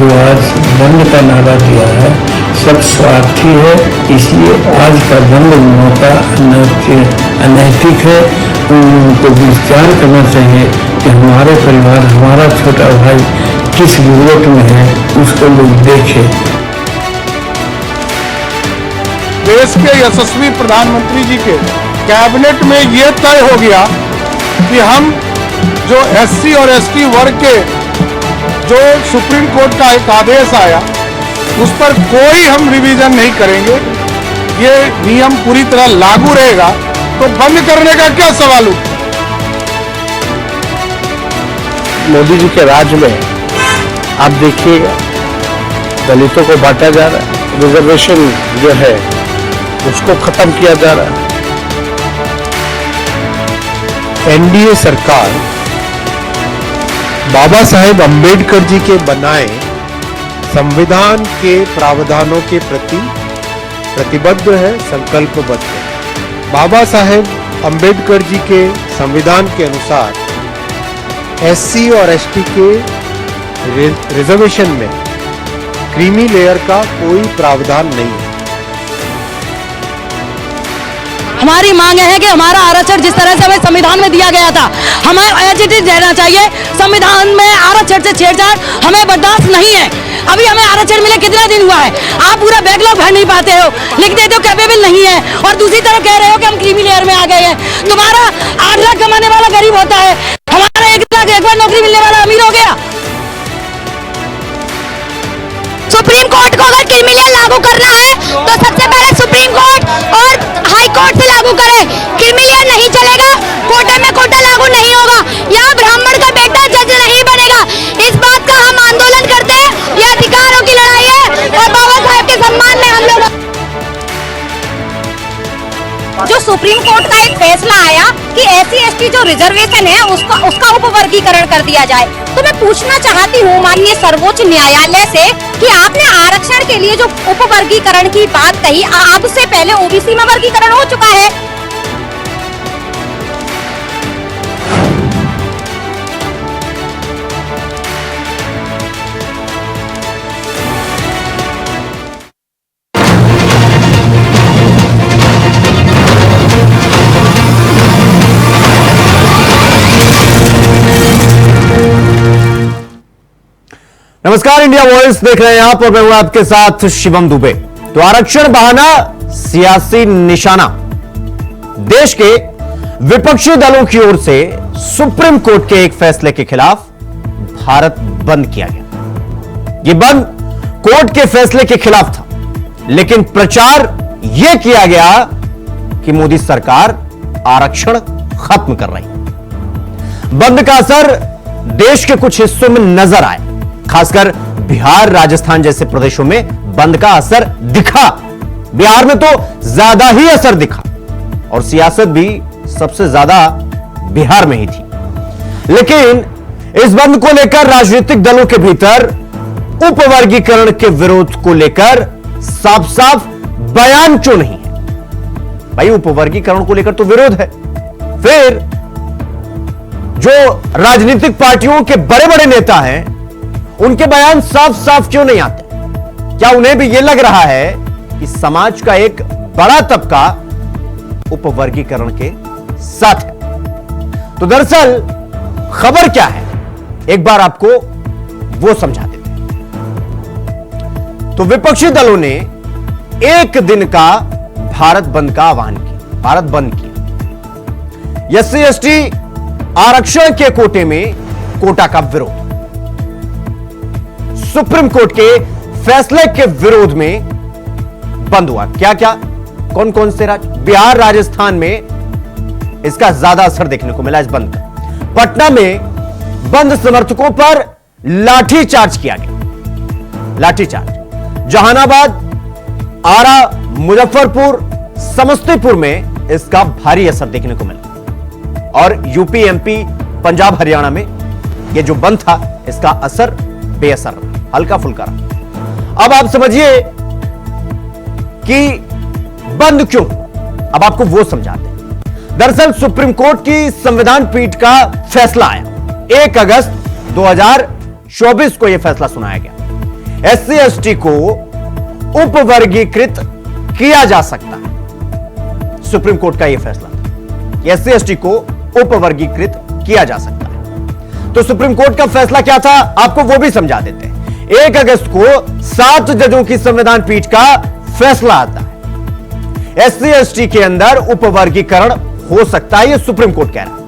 जो आज बंद का नारा दिया है सब स्वार्थी है, इसलिए आज का बंद मौका अनैतिक है। उनको विचार करना चाहिए कि हमारे परिवार, हमारा छोटा भाई किस जरूरत में है, उसको लोग देखें। देश के यशस्वी प्रधानमंत्री जी के कैबिनेट में ये तय हो गया कि हम जो एससी और एसटी वर्ग के जो सुप्रीम कोर्ट का एक आदेश आया उस पर कोई हम रिवीजन नहीं करेंगे, ये नियम पूरी तरह लागू रहेगा, तो बंद करने का क्या सवाल उठा। मोदी जी के राज में आप देखिएगा दलितों को बांटा जा रहा है, रिजर्वेशन जो है उसको खत्म किया जा रहा है। एनडीए सरकार बाबा साहेब अंबेडकर जी के बनाए संविधान के प्रावधानों के प्रति प्रतिबद्ध है, संकल्पबद्ध है। बाबा साहेब अंबेडकर जी के संविधान के अनुसार एससी और एसटी के रिजर्वेशन में क्रीमी लेयर का कोई प्रावधान नहीं है। हमारी मांग है कि हमारा आरक्षण जिस तरह से हमें संविधान में दिया गया था, हमें एज इट इज रहना चाहिए। संविधान में आरक्षण से छेड़छाड़ हमें बर्दाश्त नहीं है। अभी हमें आरक्षण मिले कितना दिन हुआ है, आप पूरा बैकलॉग भर नहीं पाते हो, लिख देते हो कैपेबल नहीं है, और दूसरी तरफ कह रहे हो कि हम क्रीमी लेयर में आ गए हैं। तुम्हारा 8 लाख कमाने वाला गरीब होता है, हमारा 1 लाख एक बार नौकरी मिलने वाला अमीर हो गया। सुप्रीम कोर्ट को अगर क्रीमी लेयर लागू करना है तो सबसे पहले सुप्रीम कोर्ट और हाई कोर्ट से लागू करें। क्रीमी लेयर नहीं चलेगा, कोटे में कोटा लागू नहीं होगा, यहाँ ब्राह्मण का बेटा जज नहीं बनेगा। इस बात का हम आंदोलन करते हैं, यह अधिकारों की लड़ाई है और बाबा साहेब के सम्मान में हम लोग। जो सुप्रीम कोर्ट का एक फैसला आया कि एससी एसटी जो रिजर्वेशन है उसका उपवर्गीकरण कर दिया जाए, तो मैं पूछना चाहती हूँ माननीय सर्वोच्च न्यायालय से कि आपने आरक्षण के लिए जो उपवर्गीकरण की बात कही, अब से पहले ओबीसी में वर्गीकरण हो चुका है। नमस्कार, इंडिया वॉइस देख रहे हैं आप और मैं हूं आपके साथ शिवम दुबे। तो आरक्षण बहाना सियासी निशाना, देश के विपक्षी दलों की ओर से सुप्रीम कोर्ट के एक फैसले के खिलाफ भारत बंद किया गया। यह बंद कोर्ट के फैसले के खिलाफ था, लेकिन प्रचार यह किया गया कि मोदी सरकार आरक्षण खत्म कर रही है। बंद का असर देश के कुछ हिस्सों में नजर आया, खासकर बिहार, राजस्थान जैसे प्रदेशों में बंद का असर दिखा। बिहार में तो ज्यादा ही असर दिखा और सियासत भी सबसे ज्यादा बिहार में ही थी। लेकिन इस बंद को लेकर राजनीतिक दलों के भीतर उपवर्गीकरण के विरोध को लेकर साफ साफ बयान क्यों नहीं है? भाई, उपवर्गीकरण को लेकर तो विरोध है, फिर जो राजनीतिक पार्टियों के बड़े बड़े नेता हैं उनके बयान साफ साफ क्यों नहीं आते? क्या उन्हें भी यह लग रहा है कि समाज का एक बड़ा तबका उपवर्गीकरण के साथ है? तो दरअसल खबर क्या है, एक बार आपको वो समझा देते हैं। तो विपक्षी दलों ने एक दिन का भारत बंद का आह्वान किया, भारत बंद किया। एससी एसटी आरक्षण के कोटे में कोटा का विरोध, सुप्रीम कोर्ट के फैसले के विरोध में बंद हुआ। क्या क्या, कौन कौन से राज्य? बिहार, राजस्थान में इसका ज्यादा असर देखने को मिला इस बंद का। पटना में बंद समर्थकों पर लाठीचार्ज किया गया, लाठीचार्ज। जहानाबाद, आरा, मुजफ्फरपुर, समस्तीपुर में इसका भारी असर देखने को मिला और यूपी, एमपी, पंजाब, हरियाणा में यह जो बंद था इसका असर बेअसर रहा, हल्का फुल्का रहा। अब आप समझिए कि बंद क्यों, अब आपको वो समझाते हैं। दरअसल सुप्रीम कोर्ट की संविधान पीठ का फैसला आया 1 अगस्त 2024 को यह फैसला सुनाया गया। SC ST को उपवर्गीकृत किया जा सकता है। सुप्रीम कोर्ट का यह फैसला था, SC ST को उपवर्गीकृत किया जा सकता है। तो सुप्रीम कोर्ट का फैसला क्या था, आपको वो भी समझा देते हैं। 1 अगस्त को 7 जजों की संविधान पीठ का फैसला आता है। SC ST के अंदर उपवर्गीकरण हो सकता है, यह सुप्रीम कोर्ट कह रहा है।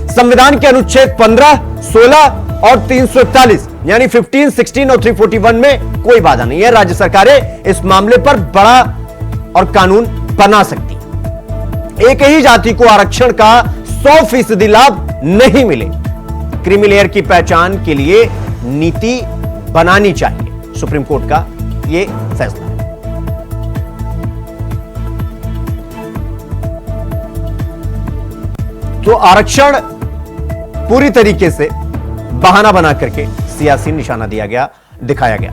संविधान के अनुच्छेद 15, 16 और 341 यानी 15, 16 और 341 में कोई बाधा नहीं है। राज्य सरकारें इस मामले पर बड़ा और कानून बना सकती है। एक ही जाति को आरक्षण का 100% लाभ नहीं मिले, क्रीमी लेयर की पहचान के लिए नीति बनानी चाहिए। सुप्रीम कोर्ट का यह फैसला है। तो आरक्षण पूरी तरीके से बहाना बना करके सियासी निशाना दिया गया, दिखाया गया।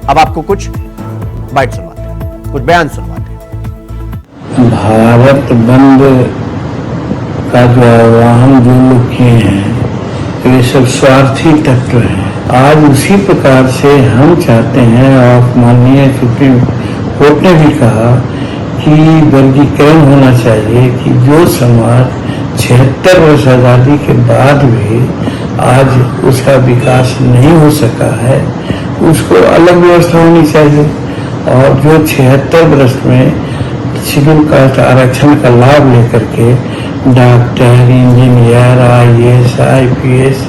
अब आपको कुछ बाइट सुनवाते हैं, कुछ बयान सुनवाते हैं। भारत बंद का जो आह्वान जो लोग किए हैं, तो ये सब स्वार्थी तत्व हैं। आज उसी प्रकार से हम चाहते हैं, और माननीय सुप्रीम कोर्ट ने भी कहा कि वर्गीकरण होना चाहिए कि जो समाज 76 वर्ष आजादी के बाद भी आज उसका विकास नहीं हो सका है, उसको अलग व्यवस्था होनी चाहिए। और जो 76 वर्ष में शेड्यूल कास्ट आरक्षण का लाभ लेकर के doctor, engineer, IAS, IPS,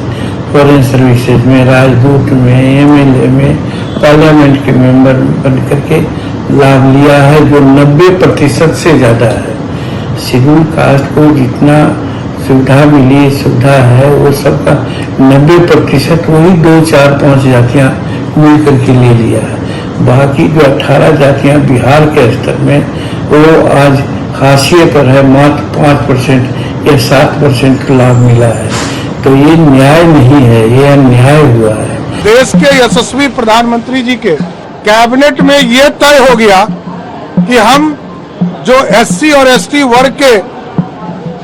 foreign services में, राजदूत में, MLA में, पार्लियामेंट के मेंबर बन करके लाभ लिया है, जो 90% से ज्यादा है। शेड्यूल कास्ट को जितना सुविधा मिली, सुविधा है, वो सबका 90% वही 2, 4, 5 जातियां मिल करके ले लिया है। बाकी जो 18 जातियां बिहार के स्तर में, वो आज हाशिए पर है, मात्र 5% या 7% लाभ मिला है। तो ये न्याय नहीं है, ये अन्याय हुआ है। देश के यशस्वी प्रधानमंत्री जी के कैबिनेट में ये तय हो गया कि हम जो SC और ST वर्ग के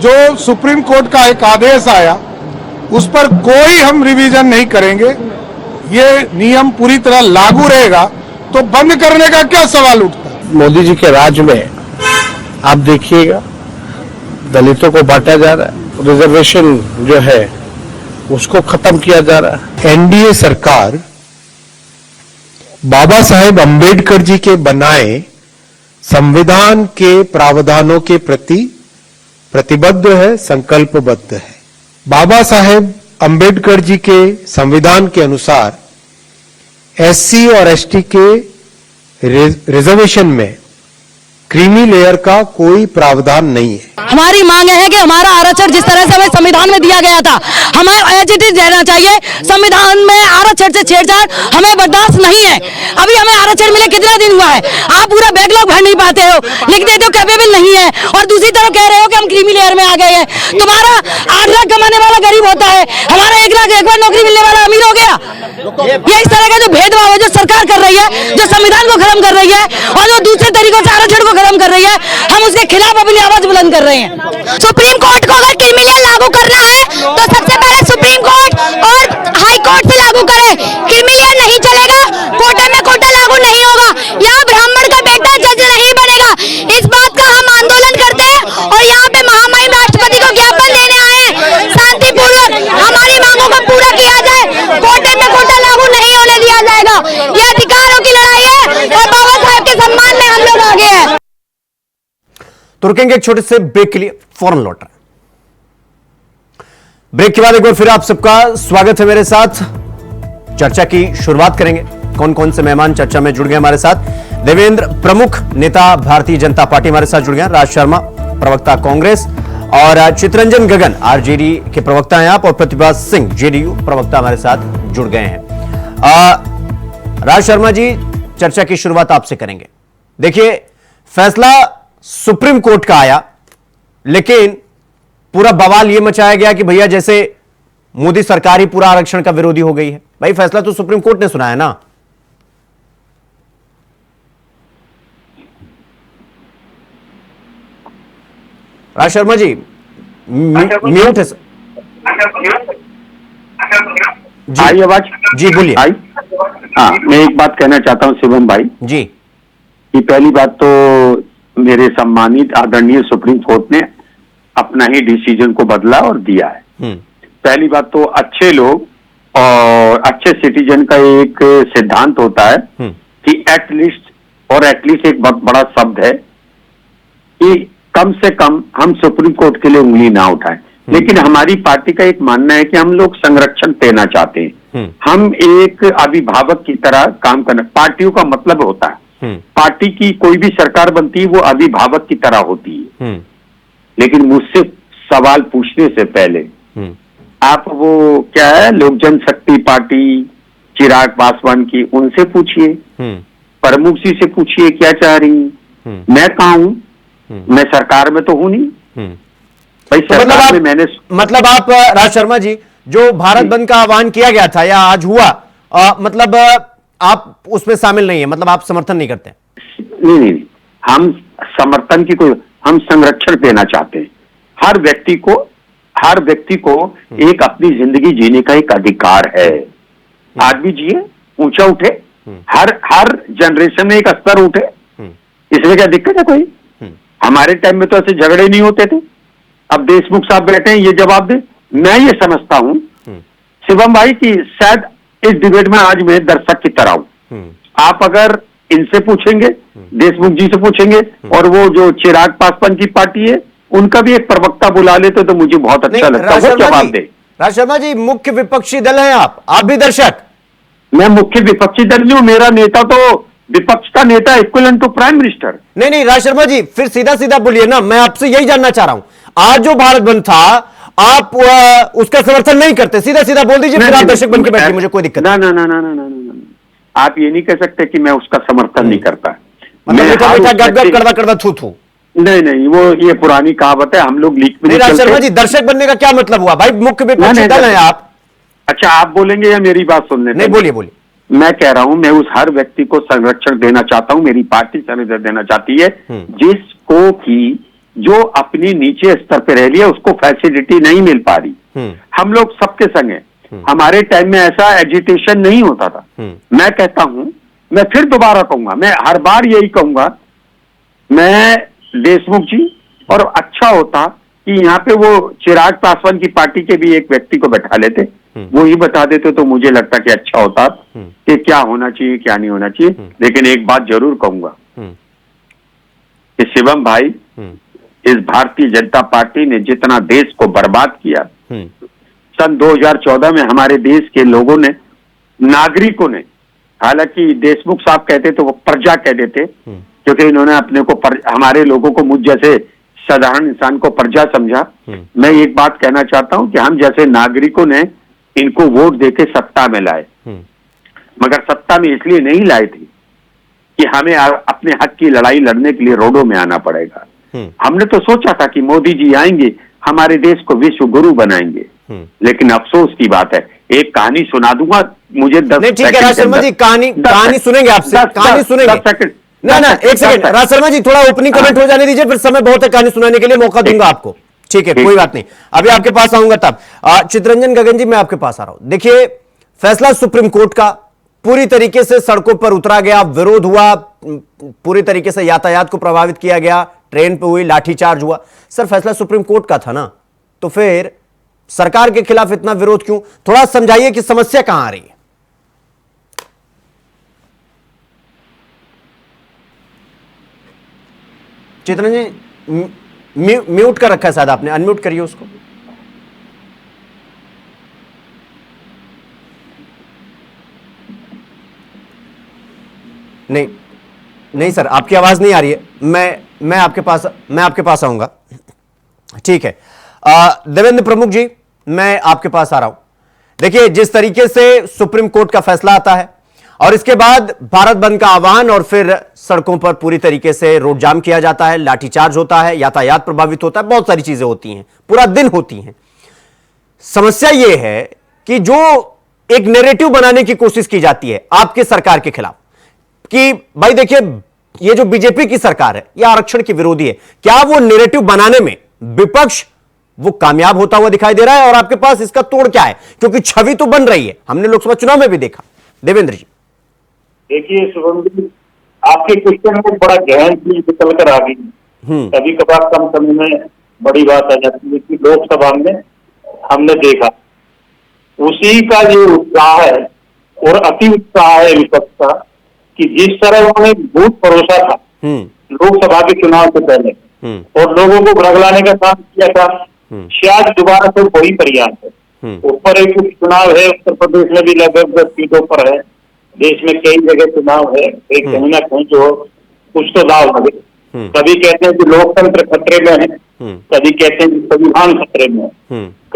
जो सुप्रीम कोर्ट का एक आदेश आया, उस पर कोई हम रिवीजन नहीं करेंगे। ये नियम पूरी तरह लागू रहेगा, तो बंद करने का क्या सवाल उठता है। मोदी जी के राज में आप देखिएगा, दलितों को बांटा जा रहा है, रिजर्वेशन जो है उसको खत्म किया जा रहा है। NDA सरकार बाबा साहेब अंबेडकर जी के बनाए संविधान के प्रावधानों के प्रति प्रतिबद्ध है, संकल्पबद्ध है। बाबा साहेब अंबेडकर जी के संविधान के अनुसार SC और ST के रिजर्वेशन में क्रीमी लेयर का कोई प्रावधान नहीं है। हमारी मांग है कि हमारा आरक्षण जिस तरह से हमें संविधान में दिया गया था, हमें एज इट इज रहना चाहिए। संविधान में आरक्षण से छेड़छाड़ हमें बर्दाश्त नहीं है। अभी हमें आरक्षण मिले कितना दिन हुआ है, आप पूरा बैकलॉग भर नहीं पाते हो, लिख देते हो कैपेबल नहीं है, और दूसरी तरफ कह रहे हो कि हम क्रीमी लेयर में आ गए हैं। तुम्हारा 8 लाख कमाने वाला गरीब होता है, हमारा 1 लाख एक बार नौकरी मिलने वाला अमीर हो गया। ये इस तरह का जो भेदभाव है, जो सरकार कर रही है, जो संविधान को खत्म कर रही है, और जो दूसरे तरीकों से आरक्षण को खत्म कर रही है, हम उसके खिलाफ अपनी आवाज बुलंद कर रहे हैं। सुप्रीम कोर्ट को अगर क्रीमी लेयर लागू करना है, तो सबसे पहले सुप्रीम कोर्ट और हाई कोर्ट से लागू करे। क्रीमी लेयर नहीं चलेगा, कोटे में कोटा लागू नहीं होगा, यहाँ ब्राह्मण का बेटा जज नहीं बनेगा। इस बात का हम आंदोलन करते हैं, और यहाँ पे महामहिम राष्ट्रपति को ज्ञापन देने आए हैं। शांतिपूर्वक हमारी मांगों को पूरा किया जाए, कोटे में कोटा लागू नहीं होने दिया जाएगा। यह अधिकारों की लड़ाई है, और बाबा साहेब के सम्मान में हम लोग आगे हैं। तो रुकेंगे एक छोटे से ब्रेक के लिए, फौरन लौट रहे हैं। ब्रेक के बाद एक बार फिर आप सबका स्वागत है मेरे साथ। चर्चा की शुरुआत करेंगे। कौन कौन से मेहमान चर्चा में जुड़ गए हमारे साथ? देवेंद्र, प्रमुख नेता भारतीय जनता पार्टी, हमारे साथ जुड़ गए। राज शर्मा, प्रवक्ता कांग्रेस, और चितरंजन गगन, RJD के प्रवक्ता हैं आप, और प्रतिभा सिंह, JDU प्रवक्ता, हमारे साथ जुड़ गए हैं। राज शर्मा जी, चर्चा की शुरुआत आपसे करेंगे। देखिए, फैसला सुप्रीम कोर्ट का आया, लेकिन पूरा बवाल यह मचाया गया कि भैया जैसे मोदी सरकार ही पूरा आरक्षण का विरोधी हो गई है। भाई, फैसला तो सुप्रीम कोर्ट ने सुनाया ना। राज शर्मा जी, म्यूट है आई आवाज? जी बोलिए। हाँ, मैं एक बात कहना चाहता हूँ शिवम भाई जी। कि पहली बात तो मेरे सम्मानित आदरणीय सुप्रीम कोर्ट ने अपना ही डिसीजन को बदला और दिया है। पहली बात तो अच्छे लोग और अच्छे सिटीजन का एक सिद्धांत होता है कि एटलीस्ट एक बहुत बड़ा शब्द है कि कम से कम हम सुप्रीम कोर्ट के लिए उंगली ना उठाएं। लेकिन हमारी पार्टी का एक मानना है कि हम लोग संरक्षण देना चाहते हैं। हम एक अभिभावक की तरह काम करना, पार्टियों का मतलब होता है, पार्टी की कोई भी सरकार बनती है वो अभिभावक की तरह होती है। लेकिन मुझसे सवाल पूछने से पहले आप वो क्या है लोक जनशक्ति पार्टी चिराग पासवान की, उनसे पूछिए, प्रमुख जी से पूछिए क्या चाह रही हैं। मैं कहाँ हूं? मैं सरकार में तो हूं नहीं भाई। तो सरकार में मैंने मतलब आप राज शर्मा जी, जो भारत बंद का आह्वान किया गया था या आज हुआ, मतलब आप उसमें शामिल नहीं है, मतलब आप समर्थन नहीं करते? नहीं, हम समर्थन की कोई, हम संरक्षण देना चाहते हैं। हर व्यक्ति को एक अपनी जिंदगी जीने का एक अधिकार है। आदमी जिए, ऊंचा उठे, हर जनरेशन में एक स्तर उठे, इसमें क्या दिक्कत है कोई? हमारे टाइम में तो ऐसे झगड़े नहीं होते थे। अब देशमुख साहब बैठे हैं, ये जवाब दे। मैं ये समझता हूं शिवम भाई कि शायद इस डिबेट में आज मैं दर्शक की तरह हूं। आप अगर इनसे पूछेंगे, देशमुख जी से पूछेंगे, और वो जो चिराग पासवान की पार्टी है उनका भी एक प्रवक्ता बुला लेते तो मुझे बहुत अच्छा लगता है, वो जवाब दे। राज शर्मा जी, मुख्य विपक्षी दल है आप भी दर्शक। मैं मुख्य विपक्षी दल नहीं हूं, मेरा नेता तो विपक्ष का नेता इक्विवेलेंट टू प्राइम मिनिस्टर। नहीं राज शर्मा जी, फिर सीधा सीधा बोलिए ना, मैं आपसे यही जानना चाह रहा हूं। आज जो भारत बंद था, आप उसका समर्थन नहीं करते, सीधा सीधा बोल दीजिए, फिर आप दर्शक बन के बैठिए, मुझे कोई दिक्कत नहीं। ना, आप ये नहीं कह सकते कि मैं उसका समर्थन नहीं करता। कड़वा थू थू। नहीं, वो ये पुरानी कहावत है, हम लोग लीक में राज शर्मा जी, दर्शक बनने का क्या मतलब हुआ भाई? मुख्य विपक्षी दल है आप। अच्छा, आप बोलेंगे या मेरी बात सुनने? नहीं, बोलिए। मैं कह रहा हूं, मैं उस हर व्यक्ति को संरक्षण देना चाहता हूं, मेरी पार्टी संरक्षण देना चाहती है जिसको कि जो अपनी नीचे स्तर पे रह लिया उसको फैसिलिटी नहीं मिल पा रही। हम लोग सबके संग हैं। हमारे टाइम में ऐसा एजिटेशन नहीं होता था। मैं कहता हूं, मैं फिर दोबारा कहूंगा, मैं हर बार यही कहूंगा, मैं देशमुख जी, और अच्छा होता कि यहाँ पे वो चिराग पासवान की पार्टी के भी एक व्यक्ति को बैठा लेते, वो ही बता देते तो मुझे लगता कि अच्छा होता कि क्या होना चाहिए क्या नहीं होना चाहिए। लेकिन एक बात जरूर कहूंगा कि शिवम भाई, इस भारतीय जनता पार्टी ने जितना देश को बर्बाद किया, सन 2014 में हमारे देश के लोगों ने, नागरिकों ने, हालांकि देशमुख साहब कहते तो वो प्रजा कहते थे क्योंकि इन्होंने अपने को हमारे लोगों को, मुझ जैसे साधारण इंसान को प्रजा समझा। मैं एक बात कहना चाहता हूं कि हम जैसे नागरिकों ने इनको वोट देके सत्ता में लाए, मगर सत्ता में इसलिए नहीं लाए थे कि हमें अपने हक की लड़ाई लड़ने के लिए रोडों में आना पड़ेगा। हमने तो सोचा था कि मोदी जी आएंगे, हमारे देश को विश्व गुरु बनाएंगे। लेकिन अफसोस की बात है, एक कहानी सुना दूंगा, मुझे 10 नहीं, ठीक है राज शर्मा जी, कहानी सुनेंगे आपसे, कहानी सुनेंगे। 10 सेकंड ना, एक सेकंड राज शर्मा जी, थोड़ा ओपनिंग कमेंट हो जाने दीजिए, फिर समय बहुत है कहानी सुनाने के लिए, मौका दूंगा आपको। ठीक है, कोई बात नहीं, अभी आपके पास आऊंगा तब। चित्रंजन गगन जी, मैं आपके पास आ रहा हूं। देखिए, फैसला सुप्रीम कोर्ट का, पूरी तरीके से सड़कों पर उतरा गया, विरोध हुआ, पूरी तरीके से यातायात को प्रभावित किया गया, ट्रेन पे हुई, लाठीचार्ज हुआ। सर, फैसला सुप्रीम कोर्ट का था ना, तो फिर सरकार के खिलाफ इतना विरोध क्यों? थोड़ा समझाइए कि समस्या कहां आ रही है। चित्रंजन जी, म्यूट कर रखा है शायद आपने, अनम्यूट करिए उसको। नहीं सर, आपकी आवाज नहीं आ रही है। मैं आपके पास आऊंगा। ठीक है, देवेंद्र प्रमुख जी, मैं आपके पास आ रहा हूं। देखिए, जिस तरीके से सुप्रीम कोर्ट का फैसला आता है और इसके बाद भारत बंद का आह्वान, और फिर सड़कों पर पूरी तरीके से रोड जाम किया जाता है, लाठीचार्ज होता है, यातायात प्रभावित होता है, बहुत सारी चीजें होती हैं, पूरा दिन होती हैं। समस्या यह है कि जो एक नैरेटिव बनाने की कोशिश की जाती है आपकी सरकार के खिलाफ कि भाई देखिए, ये जो बीजेपी की सरकार है, यह आरक्षण की विरोधी है, क्या वो नैरेटिव बनाने में विपक्ष वो कामयाब होता हुआ दिखाई दे रहा है? और आपके पास इसका तोड़ क्या है? क्योंकि छवि तो बन रही है, हमने लोकसभा चुनाव में भी देखा। देवेंद्र जी, देखिए शुभम जी, आपके क्वेश्चन में बड़ा गहन चीज निकल कर आ गई। कभी कभार कम समय में बड़ी बात आ जाती है कि लोकसभा में हमने देखा उसी का जो उत्साह है और अति उत्साह है विपक्ष का कि जिस तरह उन्होंने भूत भरोसा था लोकसभा के चुनाव से पहले और लोगों को भड़कलाने का काम किया था, शायद दोबारा से वही प्रयास है। ऊपर एक चुनाव है, उत्तर प्रदेश में भी लगभग 10 सीटों पर है, देश में कई जगह चुनाव है, एक कहीं ना कहीं जो कुछ तो दाव लगे। कभी कहते हैं कि लोकतंत्र खतरे में है, कभी कहते हैं कि संविधान खतरे में है,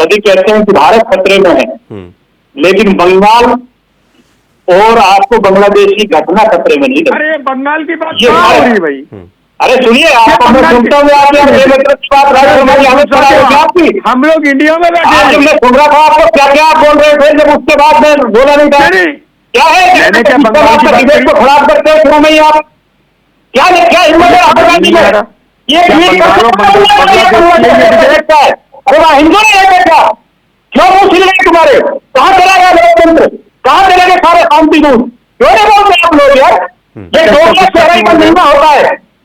कभी कहते हैं कि भारत खतरे में है, लेकिन बंगाल और आपको बांग्लादेश की घटना खतरे में नहीं है। अरे बंगाल की बात ये क्या हो रही भाई? अरे सुनिए, आप हमें सुनता हूँ आपकी हम लोग इंडिया में बैठे आज हैं। मैं सुन रहा था आपको क्या क्या आप बोल रहे थे, जब उसके बाद मैं बोला नहीं था। क्या है मैंने क्या बंगाल की बात डिबेट को खराब करते हैं क्यों नहीं आप? क्या हिम्मत है राहुल गांधी में? ये अरे वहाँ हिंदू नहीं है क्या? क्यों मुंह छिल गए तुम्हारे? कहाँ चला गया लोकतंत्र? कहाँ चले गए सारे शांति दूत? क्यों नहीं बोलते आप लोग यार? ये 2 लाख चेहरा पर महीना होता है,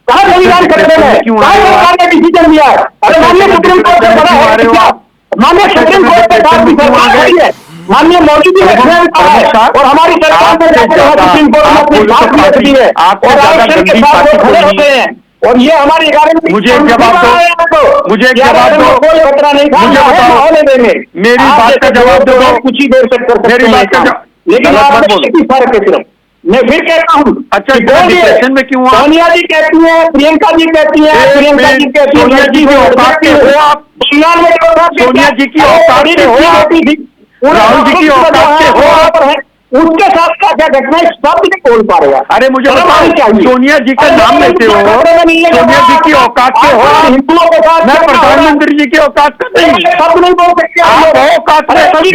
कहाँ संविधान खतरे में? कहाँ सरकार ने डिसीजन दिया है? अरे माननीय सुप्रीम कोर्ट से बड़ा है क्या? माननीय सुप्रीम कोर्ट के साथ भी सरकार खड़ी है, माननीय मोदी जी ने कहा है और हमारी सरकार ने सुप्रीम कोर्ट में अपनी बात भी रखी है और आरक्षण के साथ वो खड़े होते हैं और ये हमारी 11वीं मुझे एक जवाब दो, मुझे एक जवाब दो, कोई खतरा नहीं था, मुझे बताओ, होने देंगे। मेरी बात का जवाब दो, कुछ ही देर तक कर सकते मेरी बात का हैं, लेकिन आप फर्क है सिर्फ। मैं फिर कहता हूँ, अच्छा डिप्रेशन में क्यों? सोनिया जी कहती है, प्रियंका जी कहती है, प्रियंका जी कहती है, सोनिया जी की औकात के हो आप, बंगाल में सोनिया जी की औकात के हो आप, राहुल जी की औकात के हो आप, उसके साथ क्या क्या घटना है सब नहीं बोल पा रहे। अरे मुझे बताओ, सोनिया जी का नाम लेते हो, सोनिया जी की औकात के हो, हिंदुओं के साथ मैं प्रधानमंत्री जी की औकात का नहीं, सब नहीं बोल सकते आप औकात नहीं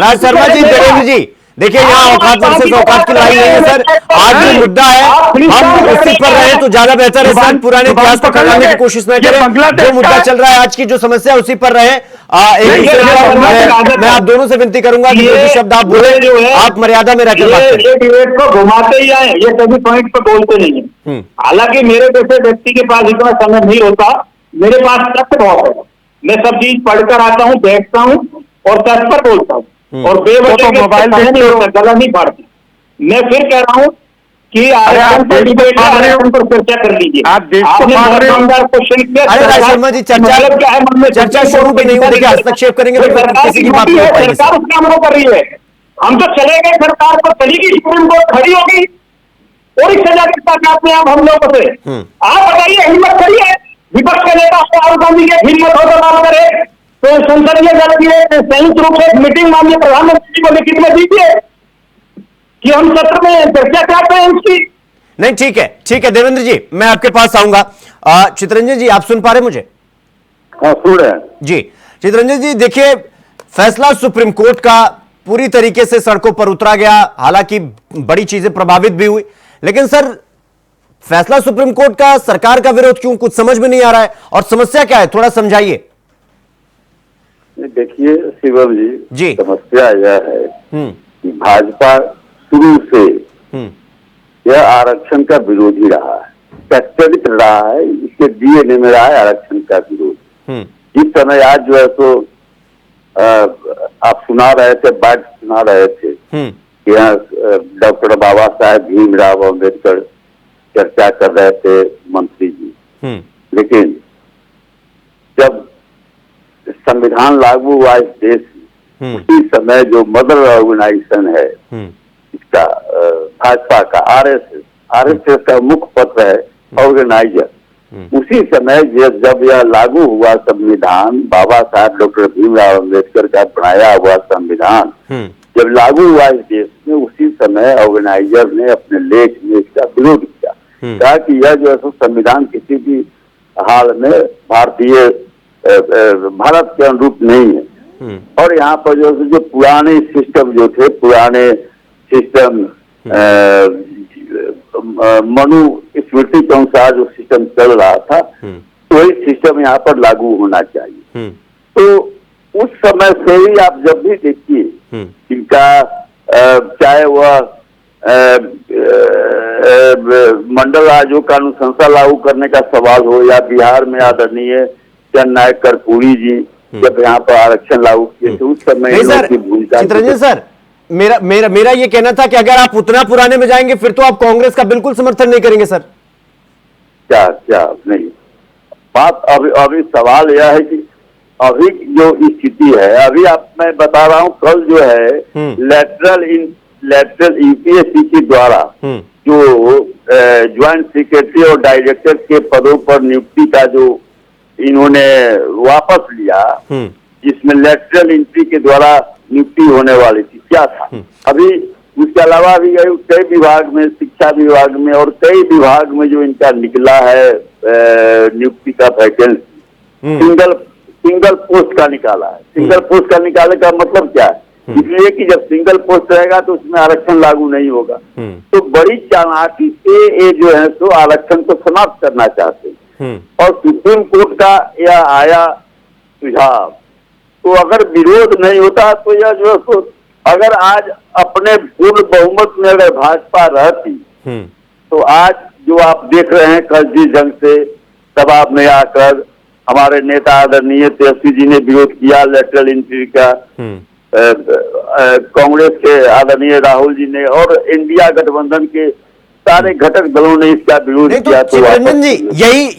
राज शर्मा जी, देवेंद्र जी, देखिए यहाँ औकात वर्सेस औकात की लड़ाई नहीं है सर। आज जो मुद्दा है हम उसी पर रहे तो ज्यादा बेहतर है सर। पुराने इतिहास को खंगालने की कोशिश न करें, जो मुद्दा चल रहा है आज की जो समस्या उसी पर रहे। मैं आप दोनों से विनती करूंगा कि जो शब्द आप बोले आप मर्यादा में रहकर बात करें। ये डिबेट को घुमाते ही आए, ये सभी पॉइंट पर बोलते नहीं है। हालांकि मेरे जैसे व्यक्ति के पास इतना समय नहीं होता, मेरे पास तथ्य बहुत है, मैं सब चीज पढ़कर आता हूँ, बैठता हूँ और तथ्य पर बोलता हूँ और बेवजह मोबाइल गला नहीं फाड़ती। मैं फिर कह रहा हूँ कि आरक्षण पर डिबेट पर चर्चा कर लीजिए। आपने क्वेश्चन किया, अरे शर्मा जी चर्चा शुरू भी नहीं हुई, देखिए हस्तक्षेप करेंगे तो किसी की बात नहीं होगी। सरकार उस काम को कर रही है, हम तो चले गए, सरकार पर चली गई, सुप्रीम कोर्ट खड़ी होगी और इस सजा कितना चाहते हैं हम लोगों से? आप बताइए, हिम्मत करिए, विपक्ष के नेता राहुल गांधी की हिम्मत हो तो बात करे तो संसदीय दल की संयुक्त रूप से मीटिंग माननीय प्रधानमंत्री जी को लिखित में दीजिए कि हम सत्र में चर्चा करते हैं इसकी। नहीं ठीक है देवेंद्र जी, मैं आपके पास आऊंगा। चितरंजन जी, आप सुन पा रहे मुझे? हाँ सुन रहे हैं जी। चितरंजन जी, देखिए फैसला सुप्रीम कोर्ट का पूरी तरीके से सड़कों पर उतरा गया, हालांकि बड़ी चीजें प्रभावित भी हुई, लेकिन सर फैसला सुप्रीम कोर्ट का, सरकार का विरोध क्यों, कुछ समझ में नहीं आ रहा है और समस्या क्या है, थोड़ा समझाइए। देखिए शिवम जी, समस्या यह है कि भाजपा शुरू से यह आरक्षण का विरोधी रहा है, प्रचलित रहा है, इसके डीएनए में रहा है आरक्षण का विरोध। जिस समय आज जो है तो आप सुना रहे थे, बात सुना रहे थे कि यहाँ डॉक्टर बाबा साहेब भीमराव अम्बेडकर चर्चा कर रहे थे मंत्री जी, लेकिन जब संविधान लागू हुआ इस देश में उसी समय जो मदर ऑर्गेनाइजेशन है इसका भाजपा का आरएसएस का मुख्य पत्र है ऑर्गेनाइजर, उसी समय जब यह लागू हुआ संविधान, बाबा साहब डॉक्टर भीमराव अम्बेडकर का बनाया हुआ संविधान जब लागू हुआ इस देश में, उसी समय ऑर्गेनाइजर ने अपने लेख में इसका विरोध किया, कहा कि यह जो है संविधान किसी भी हाल में भारत के अनुरूप नहीं है। और यहाँ पर जो पुराने सिस्टम जो थे, पुराने सिस्टम मनु स्मृति के अनुसार जो सिस्टम चल रहा था, वही सिस्टम यहाँ पर लागू होना चाहिए। तो उस समय से ही आप जब भी देखिए इनका चाहे वह मंडल आयोग का अनुशंसा लागू करने का सवाल हो, या बिहार में आदरणीय जननायक कर्पूरी जी जब यहाँ पर आरक्षण लागू किए थे उस समय नहीं सर, चितरंजन सर, मेरा ये कहना था कि अगर आप उतना पुराने में जाएंगे फिर तो आप कांग्रेस का बिल्कुल समर्थन नहीं करेंगे सर। क्या नहीं, बात अभी सवाल यह है कि अभी जो स्थिति है, अभी मैं बता रहा हूँ, कल जो है लेटरल यूपीएससी के द्वारा जो ज्वाइंट सेक्रेटरी और डायरेक्टर के पदों पर नियुक्ति का जो इन्होंने वापस लिया, जिसमें लेटरल एंट्री के द्वारा नियुक्ति होने वाली थी, क्या था अभी उसके अलावा भी कई विभाग में, शिक्षा विभाग में और कई विभाग में जो इनका निकला है नियुक्ति का वैकेंसी, सिंगल पोस्ट का निकाला है। सिंगल पोस्ट का निकालने का मतलब क्या है? इसलिए कि जब सिंगल पोस्ट रहेगा तो उसमें आरक्षण लागू नहीं होगा। तो बड़ी चालाकी से ये जो है सो आरक्षण को समाप्त करना चाहते हैं। और सुप्रीम कोर्ट का यह आया सुझाव, तो अगर विरोध नहीं होता तो यह जो है सो, अगर आज अपने पूर्ण बहुमत में अगर भाजपा रहती तो आज जो आप देख रहे हैं कसदी जंग से दबाव में आकर हमारे नेता आदरणीय तेजस्वी जी ने विरोध किया लेटरल एंट्री का, कांग्रेस के आदरणीय राहुल जी ने और इंडिया गठबंधन के सारे घटक दलों ने इसका विरोध किया। तो चितरंजन जी,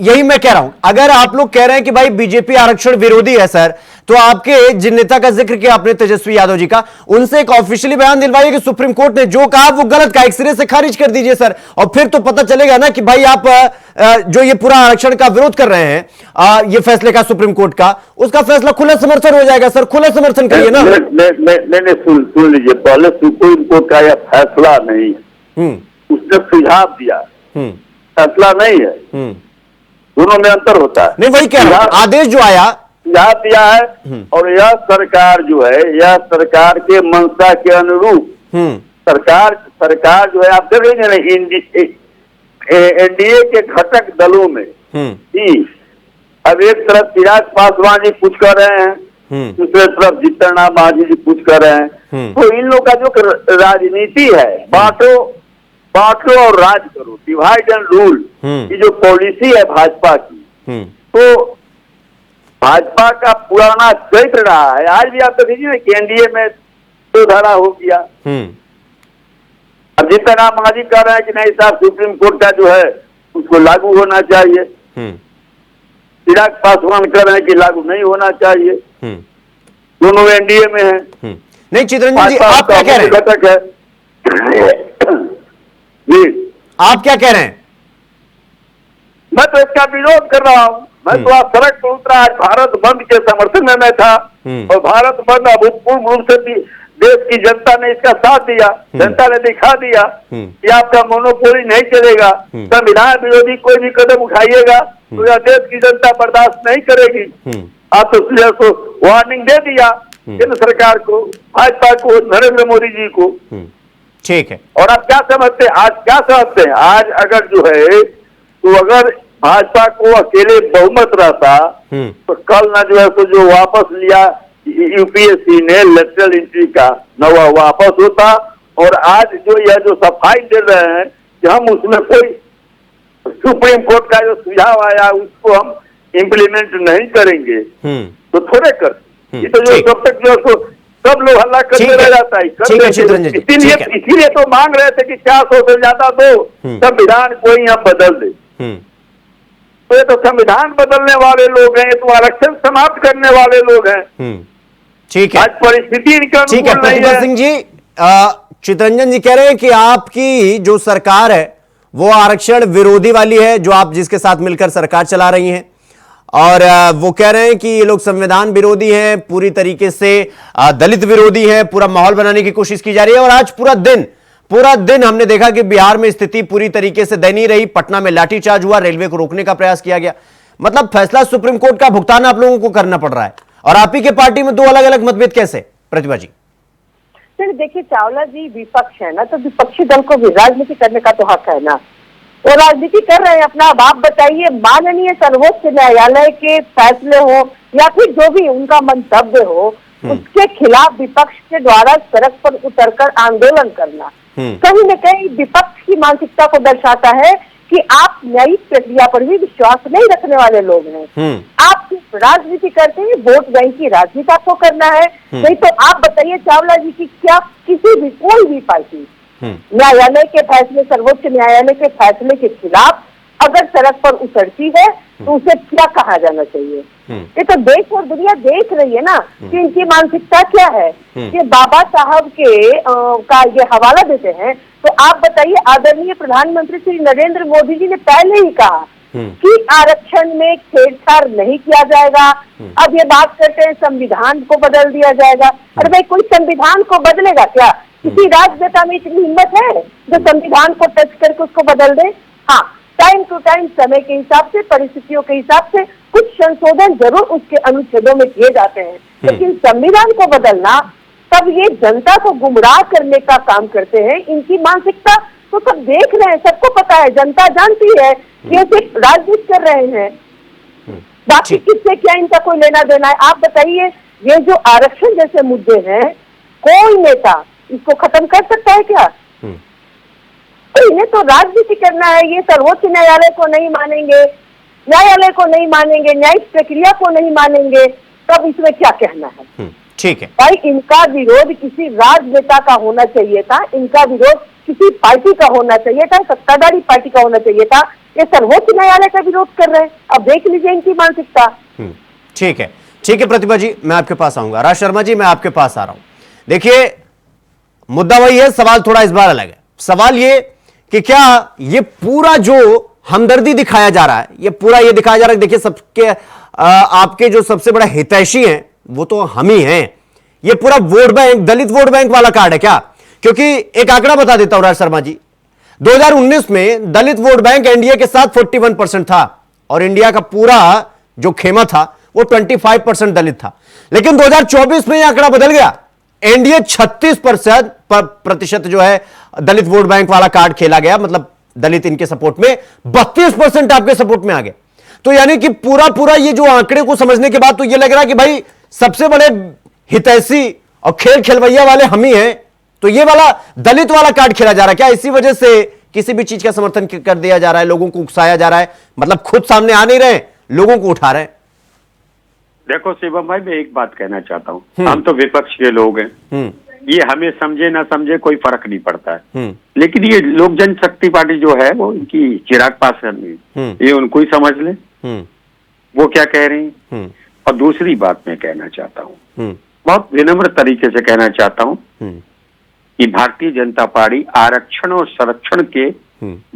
यही मैं कह रहा हूं, अगर आप लोग कह रहे हैं कि भाई बीजेपी आरक्षण विरोधी है सर, तो आपके जिन नेता का जिक्र किया आपने तेजस्वी यादव जी का, उनसे एक ऑफिशियली बयान दिलवाइए कि सुप्रीम कोर्ट ने जो कहा वो गलत कहा, एक सिरे से खारिज कर दीजिए सर, और फिर तो पता चलेगा ना कि भाई आप जो ये पूरा आरक्षण का विरोध कर रहे हैं, ये फैसले का सुप्रीम कोर्ट का, उसका फैसला खुला समर्थन हो जाएगा सर, खुला समर्थन करिए ना। नहीं, सुन लीजिए, पहले सुप्रीम कोर्ट का यह फैसला नहीं है, उसने सुझाव दिया, फैसला नहीं है, दोनों में अंतर होता है। नहीं, वही कह रहा हूं, आदेश जो आया सुझाव दिया है, और यह सरकार जो है, यह सरकार के मंशा के अनुरूप सरकार जो है, आप देखेंगे ना एनडीए के घटक दलों में ही अब एक तरफ चिराग पासवान जी कुछ कर रहे हैं, दूसरे तरफ जीतन राम मांझी जी कुछ कर रहे हैं। तो इन लोगों का जो राजनीति है, बांटो और राज करो, डिवाइड एंड रूल की जो पॉलिसी है भाजपा की, तो भाजपा का पुराना चरित्र रहा है। आज भी आप देखिए ना कि एनडीए में तो धारा हो गया। अब जीतन राम मांझी कह रहे हैं कि नहीं साहब, सुप्रीम कोर्ट का जो है उसको लागू होना चाहिए, चिराग पासवान कह रहे हैं कि लागू नहीं होना चाहिए, दोनों एनडीए में है। नहीं चितरंजन जी, आप क्या कह रहे हैं? घटक है जी, आप क्या कह रहे हैं? मैं तो इसका विरोध कर रहा हूँ। मैं तो आज सड़क पर उतरा, आज भारत बंद के समर्थन में मैं था, और भारत बंद अभूतपूर्व रूप से देश की जनता ने इसका साथ दिया, जनता ने दिखा दिया कि आपका मोनोपोली नहीं चलेगा, संविधान विरोधी कोई भी कदम उठाइएगा तो यह देश की जनता बर्दाश्त नहीं करेगी। आप तो वार्निंग दे दिया केंद्र सरकार को, भाजपा को, नरेंद्र मोदी जी को। ठीक है, और आप क्या समझते हैं, आज क्या समझते हैं? आज अगर जो है, तो अगर भाजपा को अकेले बहुमत रहता तो कल ना जो है तो जो वापस लिया यूपीएससी ने लेटरल एंट्री का, न वह वापस होता। और आज जो यह जो सफाई दे रहे हैं कि हम उसमें कोई सुप्रीम कोर्ट का जो सुझाव आया उसको हम इम्प्लीमेंट नहीं करेंगे, तो थोड़े कर, ये तो जो तब तक जो सब लोग हल्ला करते रह जाता है। इसीलिए तो मांग रहे थे कि 400 से ज्यादा दो, संविधान को यहाँ बदल दे। तो ये तो संविधान बदलने वाले लोग हैं, तो आरक्षण समाप्त करने वाले लोग हैं। ठीक है, आज परिस्थिति इनका ठीक है। प्रतिभा सिंह जी, चितरंजन जी कह रहे हैं कि आपकी जो सरकार है वो आरक्षण विरोधी वाली है, जो आप जिसके साथ मिलकर सरकार चला रही हैं, और वो कह रहे हैं कि ये लोग संविधान विरोधी हैं, पूरी तरीके से दलित विरोधी हैं, पूरा माहौल बनाने की कोशिश की जा रही है। और आज पूरा दिन हमने देखा कि बिहार में स्थिति पूरी तरीके से दयनीय रही, पटना में लाठीचार्ज हुआ, रेलवे को रोकने का प्रयास किया गया। मतलब फैसला सुप्रीम कोर्ट का भुगतान आप लोगों को करना पड़ रहा है, और आप ही के पार्टी में दो अलग अलग मतभेद कैसे? प्रतिभा जी, सर देखिए, चावला जी विपक्ष है ना, तो विपक्षी दल को भी राजनीति करने का तो हक है ना, वो राजनीति कर रहे हैं अपना। अब आप बताइए, माननीय सर्वोच्च न्यायालय के फैसले हो या फिर जो भी उनका मंतव्य हो, उसके खिलाफ विपक्ष के द्वारा सड़क पर उतरकर आंदोलन करना कहीं न कहीं विपक्ष की मानसिकता को दर्शाता है कि आप न्यायिक प्रक्रिया पर भी विश्वास नहीं रखने वाले लोग हैं। आप सिर्फ राजनीति करते हैं, वोट बैंक की राजनीति आपको करना है। नहीं तो आप बताइए चावला जी की क्या किसी भी कोई भी पार्टी न्यायालय के फैसले, सर्वोच्च न्यायालय के फैसले के खिलाफ अगर सड़क पर उतरती है तो उसे क्या कहा जाना चाहिए? ये तो देश और दुनिया देख रही है ना कि इनकी मानसिकता क्या है। कि बाबा साहब के का ये हवाला देते हैं तो आप बताइए, आदरणीय प्रधानमंत्री श्री नरेंद्र मोदी जी ने पहले ही कहा कि आरक्षण में छेड़छाड़ नहीं किया जाएगा। अब ये बात करते हैं संविधान को बदल दिया जाएगा। अरे भाई, कोई संविधान को बदलेगा क्या? किसी राजनेता में इतनी हिम्मत है जो संविधान को टच करके उसको बदल दे? हाँ, टाइम टू टाइम समय के हिसाब से, परिस्थितियों के हिसाब से कुछ संशोधन जरूर उसके अनुच्छेदों में किए जाते हैं, लेकिन संविधान को बदलना, तब ये जनता को गुमराह करने का काम करते हैं। इनकी मानसिकता तो सब देख रहे हैं, सबको पता है, जनता जानती है कि ये सिर्फ राजनीति कर रहे हैं। बाकी किससे क्या इनका कोई लेना देना है? आप बताइए, ये जो आरक्षण जैसे मुद्दे हैं, कोई नेता इसको खत्म कर सकता है क्या? तो इन्हें तो राजनीति करना है। ये सर्वोच्च न्यायालय को नहीं मानेंगे, न्यायालय को नहीं मानेंगे, न्यायिक प्रक्रिया को नहीं मानेंगे, तब इसमें क्या कहना है? ठीक है भाई, इनका विरोध किसी राजनेता का होना चाहिए था, इनका विरोध किसी पार्टी का होना चाहिए था, सत्ताधारी पार्टी का होना चाहिए था। ये सर्वोच्च न्यायालय का विरोध कर रहे हैं। अब देख लीजिए इनकी मानसिकता। ठीक है, ठीक है प्रतिभा जी, मैं आपके पास आऊंगा। राज शर्मा जी, मैं आपके पास आ रहा हूं। देखिए, मुद्दा वही है, सवाल थोड़ा इस बार अलग है। सवाल ये कि क्या ये पूरा जो हमदर्दी दिखाया जा रहा है, ये पूरा ये दिखाया जा रहा है, देखिए सबके आपके जो सबसे बड़ा हितैषी हैं वो तो हम ही हैं, ये पूरा वोट बैंक, दलित वोट बैंक वाला कार्ड है क्या? क्योंकि एक आंकड़ा बता देता हूं राज शर्मा जी, 2019 में दलित वोट बैंक एनडीए के साथ 41% था और इंडिया का पूरा जो खेमा था वो 25% दलित था। लेकिन 2024 में यह आंकड़ा बदल गया, एनडीए 36% जो है दलित वोट बैंक वाला कार्ड खेला गया, मतलब दलित इनके सपोर्ट में, 32% आपके सपोर्ट में आ गए। तो यानी कि पूरा ये जो आंकड़े को समझने के बाद तो ये लग रहा है कि भाई सबसे बड़े हितैषी और खेल खिलवैया वाले हम ही हैं। तो ये वाला दलित वाला कार्ड खेला जा रहा है क्या? इसी वजह से किसी भी चीज का समर्थन कर दिया जा रहा है, लोगों को उकसाया जा रहा है, मतलब खुद सामने आ नहीं रहे, लोगों को उठा रहे हैं। देखो शिवम भाई, मैं एक बात कहना चाहता हूँ, हम तो विपक्ष के लोग हैं, ये हमें समझे ना समझे कोई फर्क नहीं पड़ता है, लेकिन ये लोक जनशक्ति पार्टी जो है वो इनकी चिराग पासवान, ये उनको ही समझ ले वो क्या कह रही हैं। और दूसरी बात मैं कहना चाहता हूँ, बहुत विनम्र तरीके से कहना चाहता हूँ कि भारतीय जनता पार्टी आरक्षण और संरक्षण के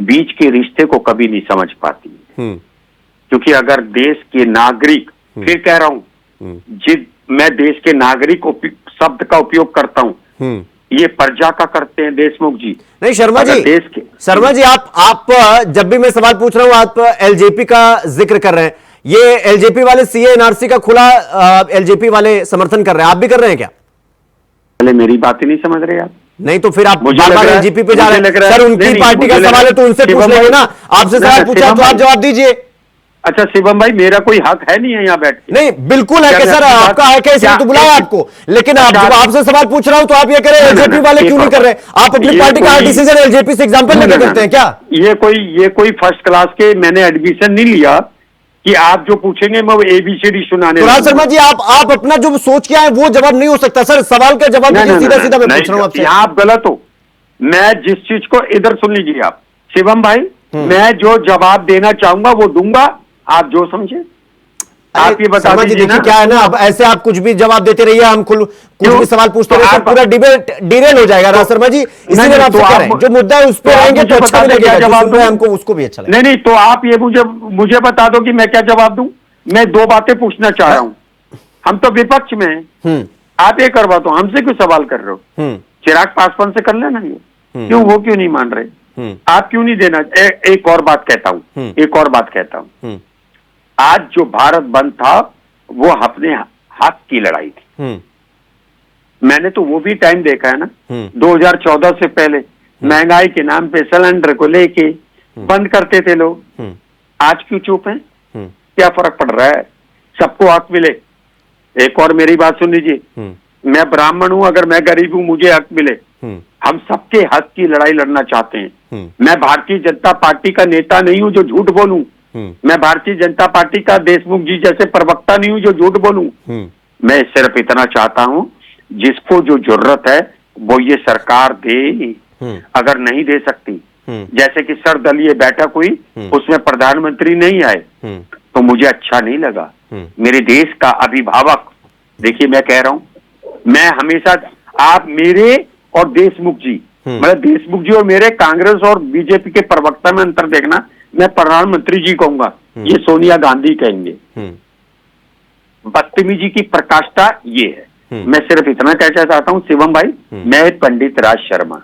बीच के रिश्ते को कभी नहीं समझ पाती, क्योंकि अगर देश के नागरिक, फिर कह रहा हूँ, मैं देश के नागरिक शब्द का उपयोग करता हूँ, ये प्रजा का करते हैं देशमुख जी। नहीं शर्मा जी, शर्मा जी आप जब भी मैं सवाल पूछ रहा हूं आप एलजेपी का जिक्र कर रहे हैं, ये एलजेपी वाले सीए एनआरसी का खुला एलजेपी वाले समर्थन कर रहे हैं, आप भी कर रहे हैं क्या? पहले मेरी बात ही नहीं समझ रहे आप। नहीं तो फिर आप बार-बार एलजेपी पे जा रहे हैं। सर उनकी पार्टी का सवाल है तो उनसे पूछ लेंगे ना, आपसे सवाल पूछा तो आप जवाब दीजिए। अच्छा शिवम भाई, मेरा कोई हक है नहीं है यहाँ बैठ के? नहीं बिल्कुल है कि सर आपका हक है, इसलिए तो बुलाया आपको, लेकिन आप जब आपसे सवाल पूछ रहा हूं तो आप ये करें एलजेपी वाले क्यों नहीं कर रहे? आप अपनी पार्टी का डिसीजन एलजेपी से एग्जांपल लेके करते हैं क्या? ये कोई फर्स्ट क्लास के मैंने एडमिशन नहीं लिया कि आप जो पूछेंगे मैं एबीसीडी सुनाने। राज शर्मा जी, आप अपना जो सोच के आए वो जवाब नहीं हो सकता सर, सवाल का जवाब सीधा सीधा मैं पूछ रहा हूं आपसे। आप गलत हो, मैं जिस चीज को इधर सुन लीजिए आप शिवम भाई, मैं जो जवाब देना चाहूंगा वो दूंगा, आप जो समझे आप ये बता दीजिए ना। क्या है ना, अब ऐसे आप कुछ भी जवाब देते रहिए, हम कुछ भी सवाल पूछते रहिए तो पूरा डिबेट डिरेल हो जाएगा। राज शर्मा जी, इसीलिए आप कह रहे हैं जो मुद्दा है उस पर आएंगे तो अच्छा लगेगा, जवाब दो हमको उसको भी अच्छा लगेगा। नहीं तो आप ये मुझे बता दो कि मैं क्या जवाब दूं। मैं दो बातें पूछना चाह रहा हूं, हम तो विपक्ष में हैं, आप ये करवा दो, हमसे क्यों सवाल कर रहे हो? चिराग पासवान से कर लेना ये, क्यों वो क्यों नहीं मान रहे? आप क्यों नहीं देना? एक और बात कहता हूं, आज जो भारत बंद था वो अपने हक की लड़ाई थी। मैंने तो वो भी टाइम देखा है ना, 2014 से पहले महंगाई के नाम पे सिलेंडर को लेके बंद करते थे लोग, आज क्यों चुप हैं? क्या फर्क पड़ रहा है? सबको हक मिले, एक और मेरी बात सुन लीजिए, मैं ब्राह्मण हूं, अगर मैं गरीब हूं मुझे हक मिले, हम सबके हक की लड़ाई लड़ना चाहते हैं। मैं भारतीय जनता पार्टी का नेता नहीं हूं जो झूठ बोलूं, मैं भारतीय जनता पार्टी का देशमुख जी जैसे प्रवक्ता नहीं हूं जो झूठ बोलूं। मैं सिर्फ इतना चाहता हूं जिसको जो जरूरत है वो ये सरकार दे, अगर नहीं दे सकती, जैसे कि सर्वदलीय बैठक हुई उसमें प्रधानमंत्री नहीं आए तो मुझे अच्छा नहीं लगा। मेरे देश का अभिभावक, देखिए मैं कह रहा हूं, मैं हमेशा, आप मेरे और देशमुख जी, मतलब देशमुख जी और मेरे, कांग्रेस और बीजेपी के प्रवक्ता में अंतर देखना, मैं प्रधानमंत्री जी कहूंगा, ये सोनिया गांधी कहेंगे। बदतमीजी की प्रकाष्ठा ये है। मैं सिर्फ इतना कहना चाहता हूं शिवम भाई, मैं पंडित राज शर्मा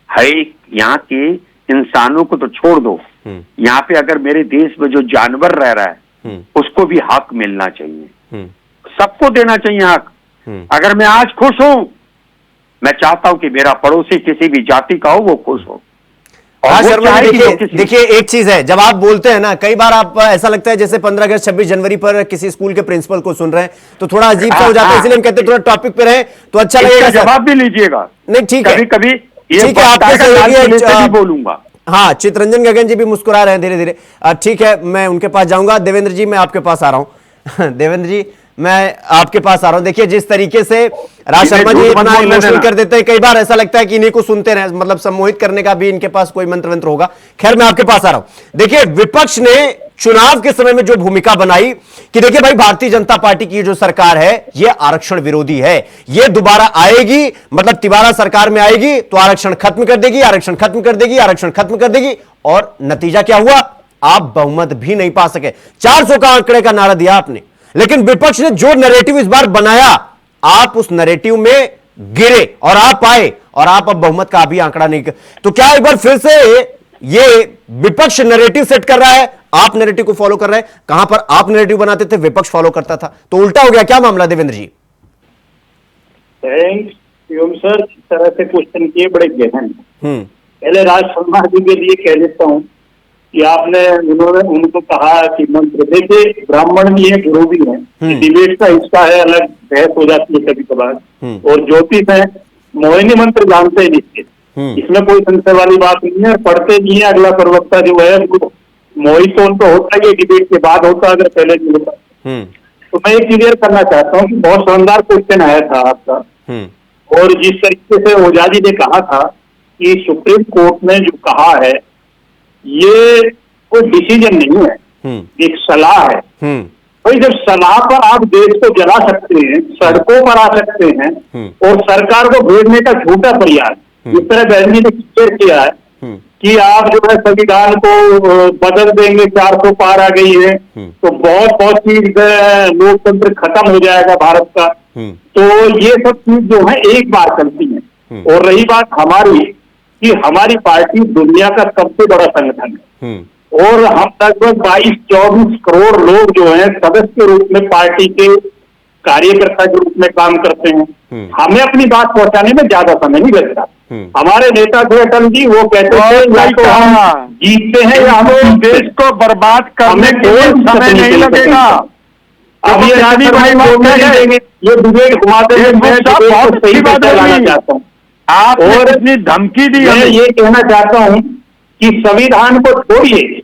है, यहाँ के इंसानों को तो छोड़ दो, यहाँ पे अगर मेरे देश में जो जानवर रह रहा है उसको भी हक मिलना चाहिए, सबको देना चाहिए हक। अगर मैं आज खुश हूं, मैं चाहता हूं कि मेरा पड़ोसी किसी भी जाति का हो वो खुश हो। शर्मा, देखिए एक चीज है, जब आप बोलते हैं ना, कई बार आप ऐसा लगता है जैसे 15 अगस्त 26 जनवरी पर किसी स्कूल के प्रिंसिपल को सुन रहे हैं, तो थोड़ा अजीब सा हो जाता है, इसलिए हम कहते हैं थोड़ा टॉपिक पे रहे तो अच्छा लगेगा। जवाब भी लीजिएगा। नहीं ठीक है, कभी कभी ठीक है, आपके सहयोगी बोलूंगा। हाँ, चितरंजन गगन जी भी मुस्कुरा रहे हैं धीरे धीरे। ठीक है, मैं उनके पास जाऊंगा। देवेंद्र जी, मैं आपके पास आ रहा हूं। देवेंद्र जी, मैं आपके पास आ रहा हूं। देखिए जिस तरीके से राज शर्मा जी इतना इमोशनल कर देते हैं, कई बार ऐसा लगता है कि इन्हीं को सुनते रहे, मतलब सम्मोहित करने का भी इनके पास कोई मंत्र वंत्र होगा। खैर, मैं आपके पास आ रहा हूं। देखिए विपक्ष ने चुनाव के समय में जो भूमिका बनाई कि देखिए भाई, भारतीय जनता पार्टी की जो सरकार है ये आरक्षण विरोधी है, ये दोबारा आएगी, मतलब तिवारा सरकार में आएगी तो आरक्षण खत्म कर देगी, आरक्षण खत्म कर देगी, आरक्षण खत्म कर देगी। और नतीजा क्या हुआ? आप बहुमत भी नहीं पा सके। 400 का आंकड़े का नारा दिया आपने, लेकिन विपक्ष ने जो नैरेटिव इस बार बनाया, आप उस नैरेटिव में गिरे और आप आए, और आप अब बहुमत का भी आंकड़ा नहीं कर। तो क्या एक बार फिर से ये विपक्ष नैरेटिव सेट कर रहा है, आप नैरेटिव को फॉलो कर रहे हैं? कहां पर आप नैरेटिव बनाते थे, विपक्ष फॉलो करता था, तो उल्टा हो गया क्या मामला? देवेंद्र जी, थैंक्स सर, इस तरह से क्वेश्चन किए बड़े गहन। पहले राज शर्मा जी के लिए कह देता हूं कि आपने उनको कहा कि मंत्र, देखिए ब्राह्मण भी है, गुरु भी है, डिबेट का हिस्सा है, अलग बहस हो जाती है कभी कभार, और ज्योतिष है, मोहिनी मंत्र जानते हैं निश्चित, इसमें कोई संशय वाली बात नहीं है, पढ़ते नहीं है। अगला प्रवक्ता जो है वो मोहित तो उनको होता है, डिबेट के बाद होता है, अगर पहले नहीं होता। तो मैं ये क्लियर करना चाहता हूँ कि बहुत शानदार क्वेश्चन आया था आपका, और जिस तरीके से ओझा जी ने कहा था कि सुप्रीम कोर्ट ने जो कहा है ये कोई डिसीजन नहीं है, एक सलाह है। भाई जब सलाह पर आप देश को जला सकते हैं, सड़कों पर आ सकते हैं, और सरकार को भेजने का झूठा प्रयास, जिस तरह बहन जी ने क्लियर किया है कि आप जो है संविधान को बदल देंगे, 400 पार आ गई है तो बहुत चीज लोकतंत्र खत्म हो जाएगा भारत का, तो ये सब चीज जो है एक बार चलती है। और रही बात हमारी कि हमारी पार्टी दुनिया का सबसे बड़ा संगठन है, और हम लगभग 22-24 करोड़ लोग जो हैं सदस्य के रूप में पार्टी के कार्यकर्ता के रूप में काम करते हैं। हमें अपनी बात पहुंचाने में ज्यादा समय नहीं लगता। हमारे नेता थे अटल जी, वो कहते थे या तो हम जीतते हैं या हमें देश को बर्बाद करने में कोई समय नहीं लगेगा। अब ये आदमी भाई देंगे, ये डिबेट घुमाते हैं, मैं बहुत सही बात लाना चाहता हूँ। आप और इतनी धमकी दी, मैं ये कहना चाहता हूँ कि संविधान को छोड़िए,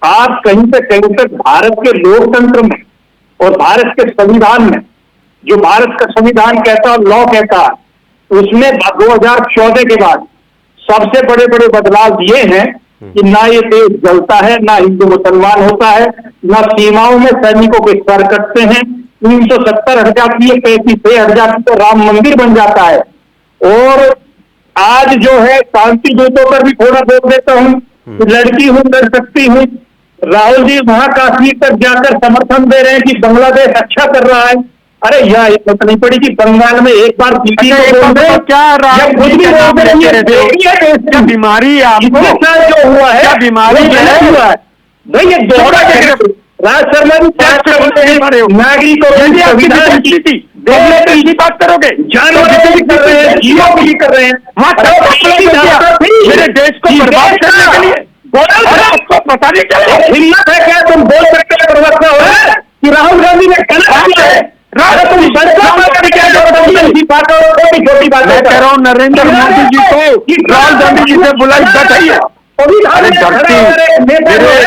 आप कहीं से कहीं तक भारत के लोकतंत्र में और भारत के संविधान में, जो भारत का संविधान कहता है, लॉ कहता है, उसमें 2014 के बाद सबसे बड़े बड़े बदलाव ये हैं कि ना ये देश जलता है, ना हिंदू मुसलमान होता है, ना सीमाओं में सैनिकों के स्तर कटते हैं, 370 हट जाती है, 35 हट जाती है, तो राम मंदिर बन जाता है। और आज जो है शांति दूतों पर भी थोड़ा बोल देता हूँ, लड़की हूँ, कर सकती हूँ। राहुल जी वहां कश्मीर तक जाकर समर्थन दे रहे हैं कि बांग्लादेश अच्छा कर रहा है। अरे यह हिम्मत नहीं पड़ी कि बंगाल में एक बार बीमारी है आपको, जो हुआ है क्या बीमारी हुआ है भाई, ये दोहरा राज शर्मा जी नागरिकों की संविधान की बात करोगे, जानवरों की कर रहे हैं, जीवों की कर रहे हैं, मेरे देश को बर्बाद करने के लिए आपको पता नहीं चला। हिम्मत है क्या तुम बोल सकते हो प्रवक्ता हो कि राहुल गांधी ने गलत किया है? छोटी बात मैं कह रहा हूँ नरेंद्र मोदी जी को राहुल गांधी जी से बुलाई बैठाइए। अरे डरती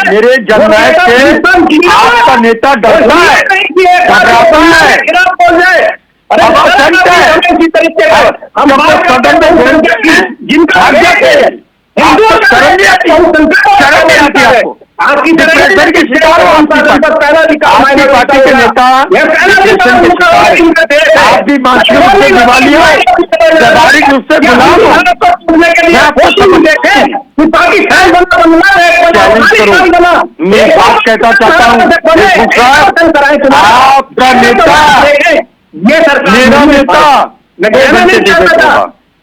मेरे जननायक से आपका नेता डरता है, घबराता है। हम सदन में जिनका आपको शर्म नहीं आती, शर्म नहीं आती आपको। आपकी डिप्रेशन के शिकार हो, आपकी पार्टी के नेता डिप्रेशन के शिकार। आप भी मानसिक रूप से दिवालिया, व्यावहारिक रूप से गुलाम हो। मैं आपको चैलेंज करूं, मैं बात कहना चाहता हूँ, आपका नेता मेरा नेता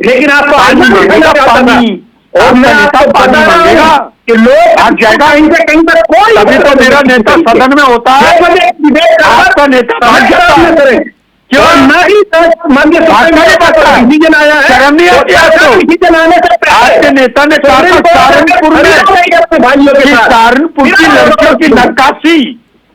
लेकिन आपको पानी मांगेगा, पानी और नेता पानी मांगेगा कि लोग भाग जाएगा इनसे कहीं पर कोई। अभी तो मेरा नेता सदन में होता है, आपका नेता भाग जाता है। क्यों नहीं डिसीजन आया है, शर्म नहीं आती आपको? आपके नेता ने कहा था सहारनपुर में सहारनपुर की लड़कियों की नक्काशी,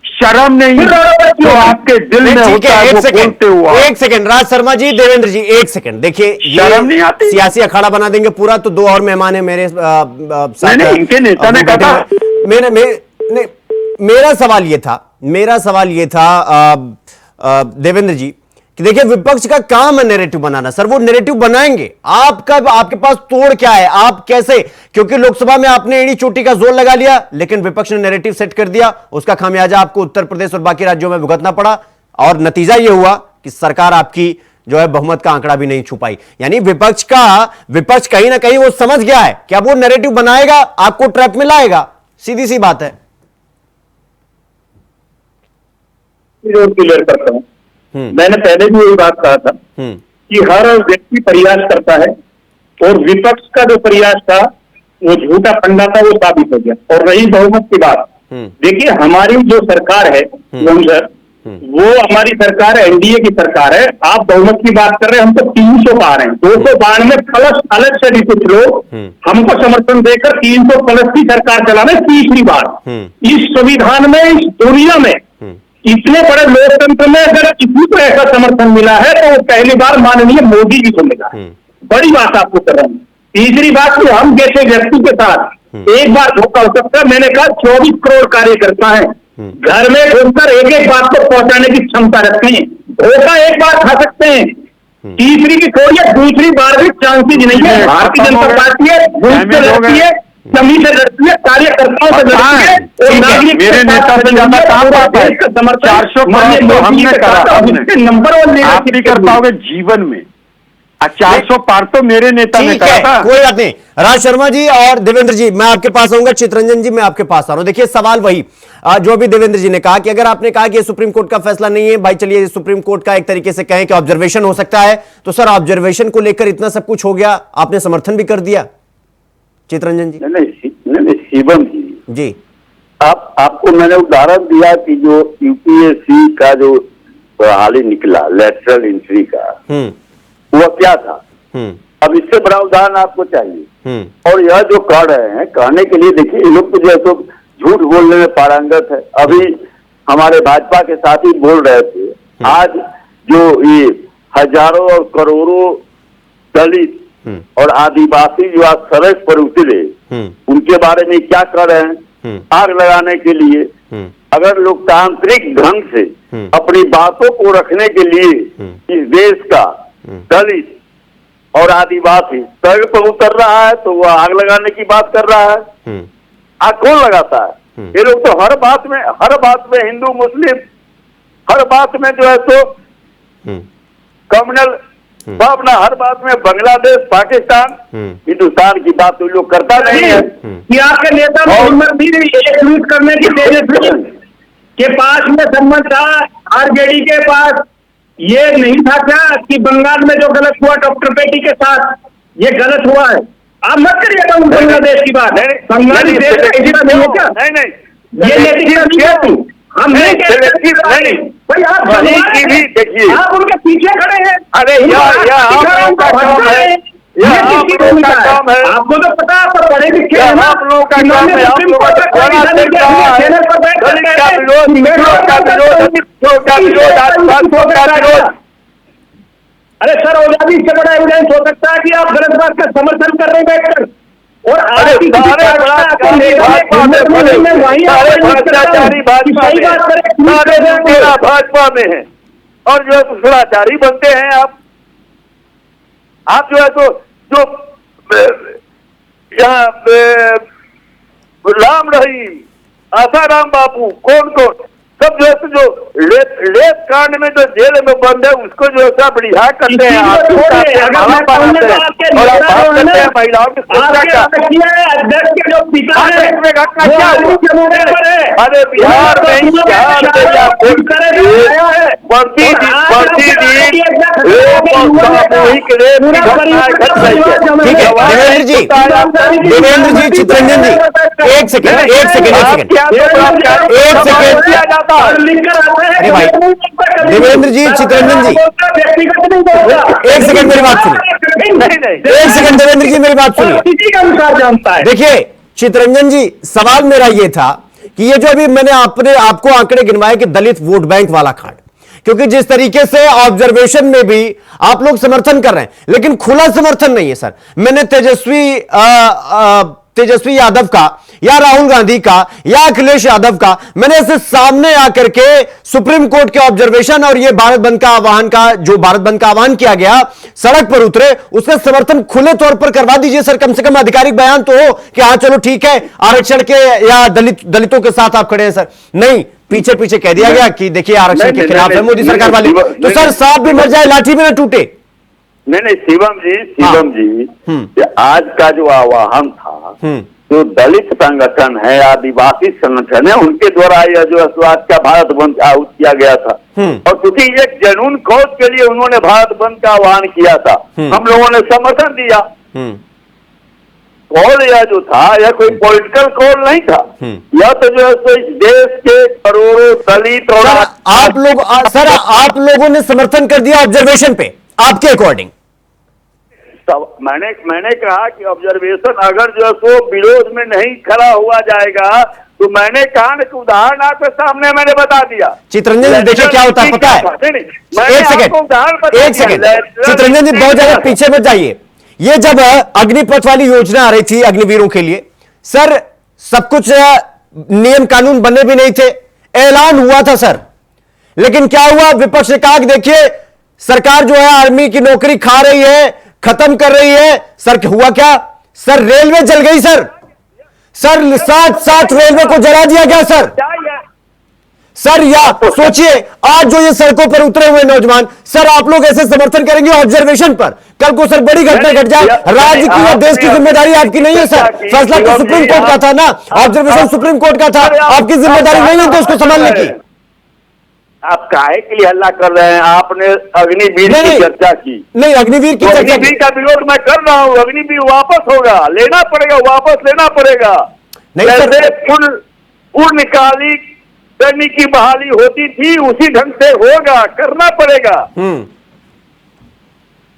शर्म नहीं तो आपके दिल में होता है वो बोलते हुआ। एक सेकंड राज शर्मा जी, देवेंद्र जी, एक सेकंड देखिए, शर्म नहीं आती? सियासी अखाड़ा बना देंगे पूरा, तो दो और मेहमान है मेरे साथ। नहीं, इनके नेता ने कहा, मेरा सवाल ये था देवेंद्र जी कि देखिए विपक्ष का काम है नैरेटिव बनाना। सर वो नैरेटिव बनाएंगे, आपके पास तोड़ क्या है, आप कैसे? क्योंकि लोकसभा में आपने एड़ी चोटी का जोर लगा लिया, लेकिन विपक्ष ने नैरेटिव सेट कर दिया, उसका खामियाजा आपको उत्तर प्रदेश और बाकी राज्यों में भुगतना पड़ा, और नतीजा यह हुआ कि सरकार आपकी जो है बहुमत का आंकड़ा भी नहीं छू पाई। यानी विपक्ष कहीं ना कहीं वो समझ गया है कि अब वो नैरेटिव बनाएगा, आपको ट्रैप में लाएगा, सीधी सी बात है। क्लियर करता हूं, मैंने पहले भी यही बात कहा था कि हर व्यक्ति प्रयास करता है, और विपक्ष का जो प्रयास था वो झूठा फंडा था, वो साबित हो गया। और रही बहुमत की बात, देखिए हमारी जो सरकार है वो हमारी सरकार एनडीए की सरकार है। आप बहुमत की बात कर रहे हैं, हम तो 300 पा रहे हैं, 292 में प्लस अलग से भी कुछ लोग हमको समर्थन देकर 300 प्लस की सरकार चलाने तीसरी बार। इस संविधान में, इस दुनिया में, इतने बड़े लोकतंत्र में अगर किसी को ऐसा समर्थन मिला है तो वो पहली बार माननीय मोदी जी को मिला है। बड़ी बात आपको कर रहा हूं। तीसरी बात कि हम जैसे व्यक्ति के साथ एक बार धोखा हो सकता है। मैंने कहा 24 करोड़ कार्यकर्ता है, घर में घुसकर एक बात को पहुंचाने की क्षमता रखते हैं, धोखा एक बार खा सकते हैं, तीसरी की छोड़िए दूसरी बार भी चांसेज नहीं है। भारतीय जनता पार्टी है, लड़ती है, जमी से लड़ती है, कार्यकर्ताओं से लड़ती है, और नागरिक मेरे नेता से ज्यादा काम पाता है। 400 करोड़ हमने करा, नंबर 1 आप नहीं कर पाओगे जीवन में। 400 पार तो मेरे नेता ने कहा था। कोई बात नहीं, राज शर्मा जी और देवेंद्र जी मैं आपके पास आऊंगा, चितरंजन जी मैं आपके पास आ रहा हूं। देखिए सवाल वही जो अभी देवेंद्र जी ने कहा कि अगर आपने कहा कि ये सुप्रीम कोर्ट का फैसला नहीं है, भाई चलिए सुप्रीम कोर्ट का एक तरीके से कहें कि ऑब्जर्वेशन हो सकता है, तो सर ऑब्जर्वेशन को लेकर इतना सब कुछ हो गया, आपने समर्थन भी कर दिया। चितरंजन जी। नहीं शिवम जी, आपको मैंने उदाहरण दिया कि जो यूपीएससी का जो हाल ही निकला लेटरल एंट्री का, वह क्या था। अब इससे बड़ा उदाहरण आपको चाहिए। और यह जो कह रहे हैं, कहने के लिए देखिए ये लोग तो जो है तो झूठ बोलने में पारंगत है। अभी हमारे भाजपा के साथी बोल रहे थे, आज जो ये हजारों और करोड़ों दलित और आदिवासी जो आज सड़क पर उतरे, उनके बारे में क्या कर रहे हैं, आग लगाने के लिए। अगर लोकतांत्रिक ढंग से अपनी बातों को रखने के लिए इस देश का दलित और आदिवासी सड़क पर उतर रहा है तो वह आग लगाने की बात कर रहा है। आग कौन लगाता है? ये लोग तो हर बात में हिंदू मुस्लिम, हर बात में जो है तो कम्युनल भावना, हर बात में बांग्लादेश, पाकिस्तान, हिंदुस्तान की बात तो लोग करता नहीं है। कि आपके नेता मोहम्मद भी ट्वीट करने की तेजस्वी के पास में संबंध था, आरजेडी के पास ये नहीं था क्या कि बंगाल में जो गलत हुआ डॉक्टर बेटी के साथ, ये गलत हुआ है। आप मत करिएगा बांग्लादेश की बात, बंगाली देश का इतना नहीं है क्या? नहीं, ये नैतिकता नहीं, हम नहीं भाई। आप देखिए, आप उनके पीछे खड़े हैं। अरे आपको तो पता, आपको पढ़े आप लोगों का काम है, आप लोगों का खोना दलित का विरोध, पिछड़ों का विरोध, पिछड़ों का विरोध, आदिवासियों का विरोध। अरे सर, आजादी से बड़ा एविडेंस हो सकता है कि आप गलत बात का समर्थन कर रहे हैं बैठकर। और अरे सारे भ्रष्टाचारी भाजपा में बने, सारे भ्रष्टाचारी भाजपा में, सारे लुटेरा भाजपा में है, और जो है भ्रष्टाचारी बनते हैं आप जो है तो जो यहाँ राम रहीम, आसाराम बापू, कौन सब जो है तो जो लेप कांड में जो जेल में बंद है उसको जो है सब रिहा करते हैं, महिलाओं की सुरक्षा का। अरे बिहार में सामूहिक रेप की घटनाएं घट रही है। ठीक है देवेंद्र जी, चितरंजन जी, एक सेकंड अरे भाई देवेंद्र जी, चितरंजन जी, एक सेकंड मेरी बात सुनिए, एक सेकंड देवेंद्र जी मेरी बात सुनिए। देखिए चितरंजन जी, सवाल मेरा ये था कि ये जो अभी मैंने आपको आंकड़े गिनवाए कि दलित वोट बैंक वाला कांड, क्योंकि जिस तरीके से ऑब्जर्वेशन में भी आप लोग समर्थन कर रहे हैं, लेकिन खुला समर्थन नहीं है सर। मैंने तेजस्वी यादव का या राहुल गांधी का या अखिलेश यादव का, मैंने ऐसे सामने आकर के सुप्रीम कोर्ट के ऑब्जर्वेशन और ये भारत बंद का आह्वान का, जो भारत बंद का आह्वान किया गया, सड़क पर उतरे, उसका समर्थन खुले तौर पर करवा दीजिए सर। कम से कम आधिकारिक बयान तो हो कि हाँ चलो ठीक है, आरक्षण के या दलितों के साथ आप खड़े हैं सर। नहीं, पीछे पीछे कह दिया गया कि देखिए आरक्षण के खिलाफ है मोदी सरकार वाले। तो सर सांप भी मर जाए लाठी भी ना टूटे। नहीं शिवम जी, आज का जो आह्वान था, जो दलित संगठन है, आदिवासी संगठन है, उनके द्वारा यह जो स्वास्थ्य का भारत बंद आहूत किया गया था, और क्योंकि एक जनून कौज के लिए उन्होंने भारत बंद का आह्वान किया था, हम लोगों ने समर्थन दिया। कॉल यह जो था, यह कोई पॉलिटिकल कॉल नहीं था, यह तो जो है तो इस देश के करोड़ों दलित और आप लोगों ने समर्थन कर दिया ऑब्जर्वेशन पे, आपके अकॉर्डिंग। मैंने कहा कि ऑब्जर्वेशन अगर जो है सो विरोध में नहीं खड़ा हुआ जाएगा, तो मैंने कहा कि उदाहरण आपके सामने मैंने बता दिया। चितरंजन जी देखिए क्या होता है पता है, एक सेकंड चितरंजन जी, बहुत ज्यादा पीछे मत जाइए। ये जब अग्निपथ वाली योजना आ रही थी अग्निवीरों के लिए, सर सब कुछ नियम कानून बने भी नहीं थे, ऐलान हुआ था सर, लेकिन क्या हुआ, विपक्ष ने कहा कि देखिए सरकार जो है आर्मी की नौकरी खा रही है, खत्म कर रही है। सर हुआ क्या सर, रेलवे जल गई सर, साथ रेलवे को जला दिया गया सर। या सोचिए आज जो ये सड़कों पर उतरे हुए नौजवान, सर आप लोग ऐसे समर्थन करेंगे ऑब्जर्वेशन पर, कल को सर बड़ी घटना घट जाए, राज्य की या देश की जिम्मेदारी आपकी नहीं है सर। फैसला तो सुप्रीम कोर्ट का था ना, ऑब्जर्वेशन सुप्रीम कोर्ट का था, आपकी जिम्मेदारी नहीं है तो उसको संभालने की। आप काहे के लिए हल्ला कर रहे हैं? आपने अग्निवीर की चर्चा की। नहीं, अग्निवीर की चर्चा, अग्निवीर का विरोध मैं कर रहा हूँ। अग्निवीर वापस होगा, लेना पड़ेगा, वापस लेना पड़ेगा। नहीं पूर्णकाली सैनिक की बहाली होती थी, उसी ढंग से होगा, करना पड़ेगा।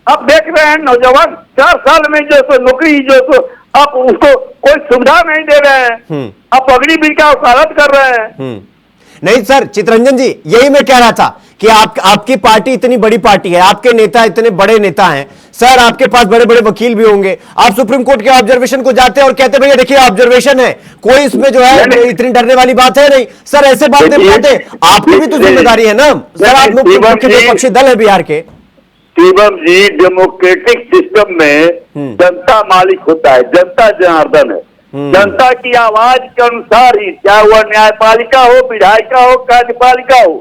अब देख रहे हैं नौजवान 4 साल में जो तो नौकरी जो तो आप उसको कोई सुविधा नहीं दे रहे हैं, आप अग्निवीर का वकालत कर रहे हैं। नहीं सर, चितरंजन जी यही मैं कह रहा था कि आपकी पार्टी इतनी बड़ी पार्टी है, आपके नेता इतने बड़े नेता हैं सर, आपके पास बड़े बड़े वकील भी होंगे, आप सुप्रीम कोर्ट के ऑब्जर्वेशन को जाते हैं और कहते भैया देखिए ऑब्जर्वेशन है, कोई इसमें जो है इतनी डरने वाली बात है नहीं सर, ऐसे बात नहीं कहते। आपकी भी तो जिम्मेदारी है ना सर, आप मुख्य विपक्षी दल है बिहार के। शिवम जी, डेमोक्रेटिक सिस्टम में जनता मालिक होता है, जनता जनार्दन है, जनता की आवाज के अनुसार ही, चाहे वह न्यायपालिका हो, विधायिका हो, कार्यपालिका हो,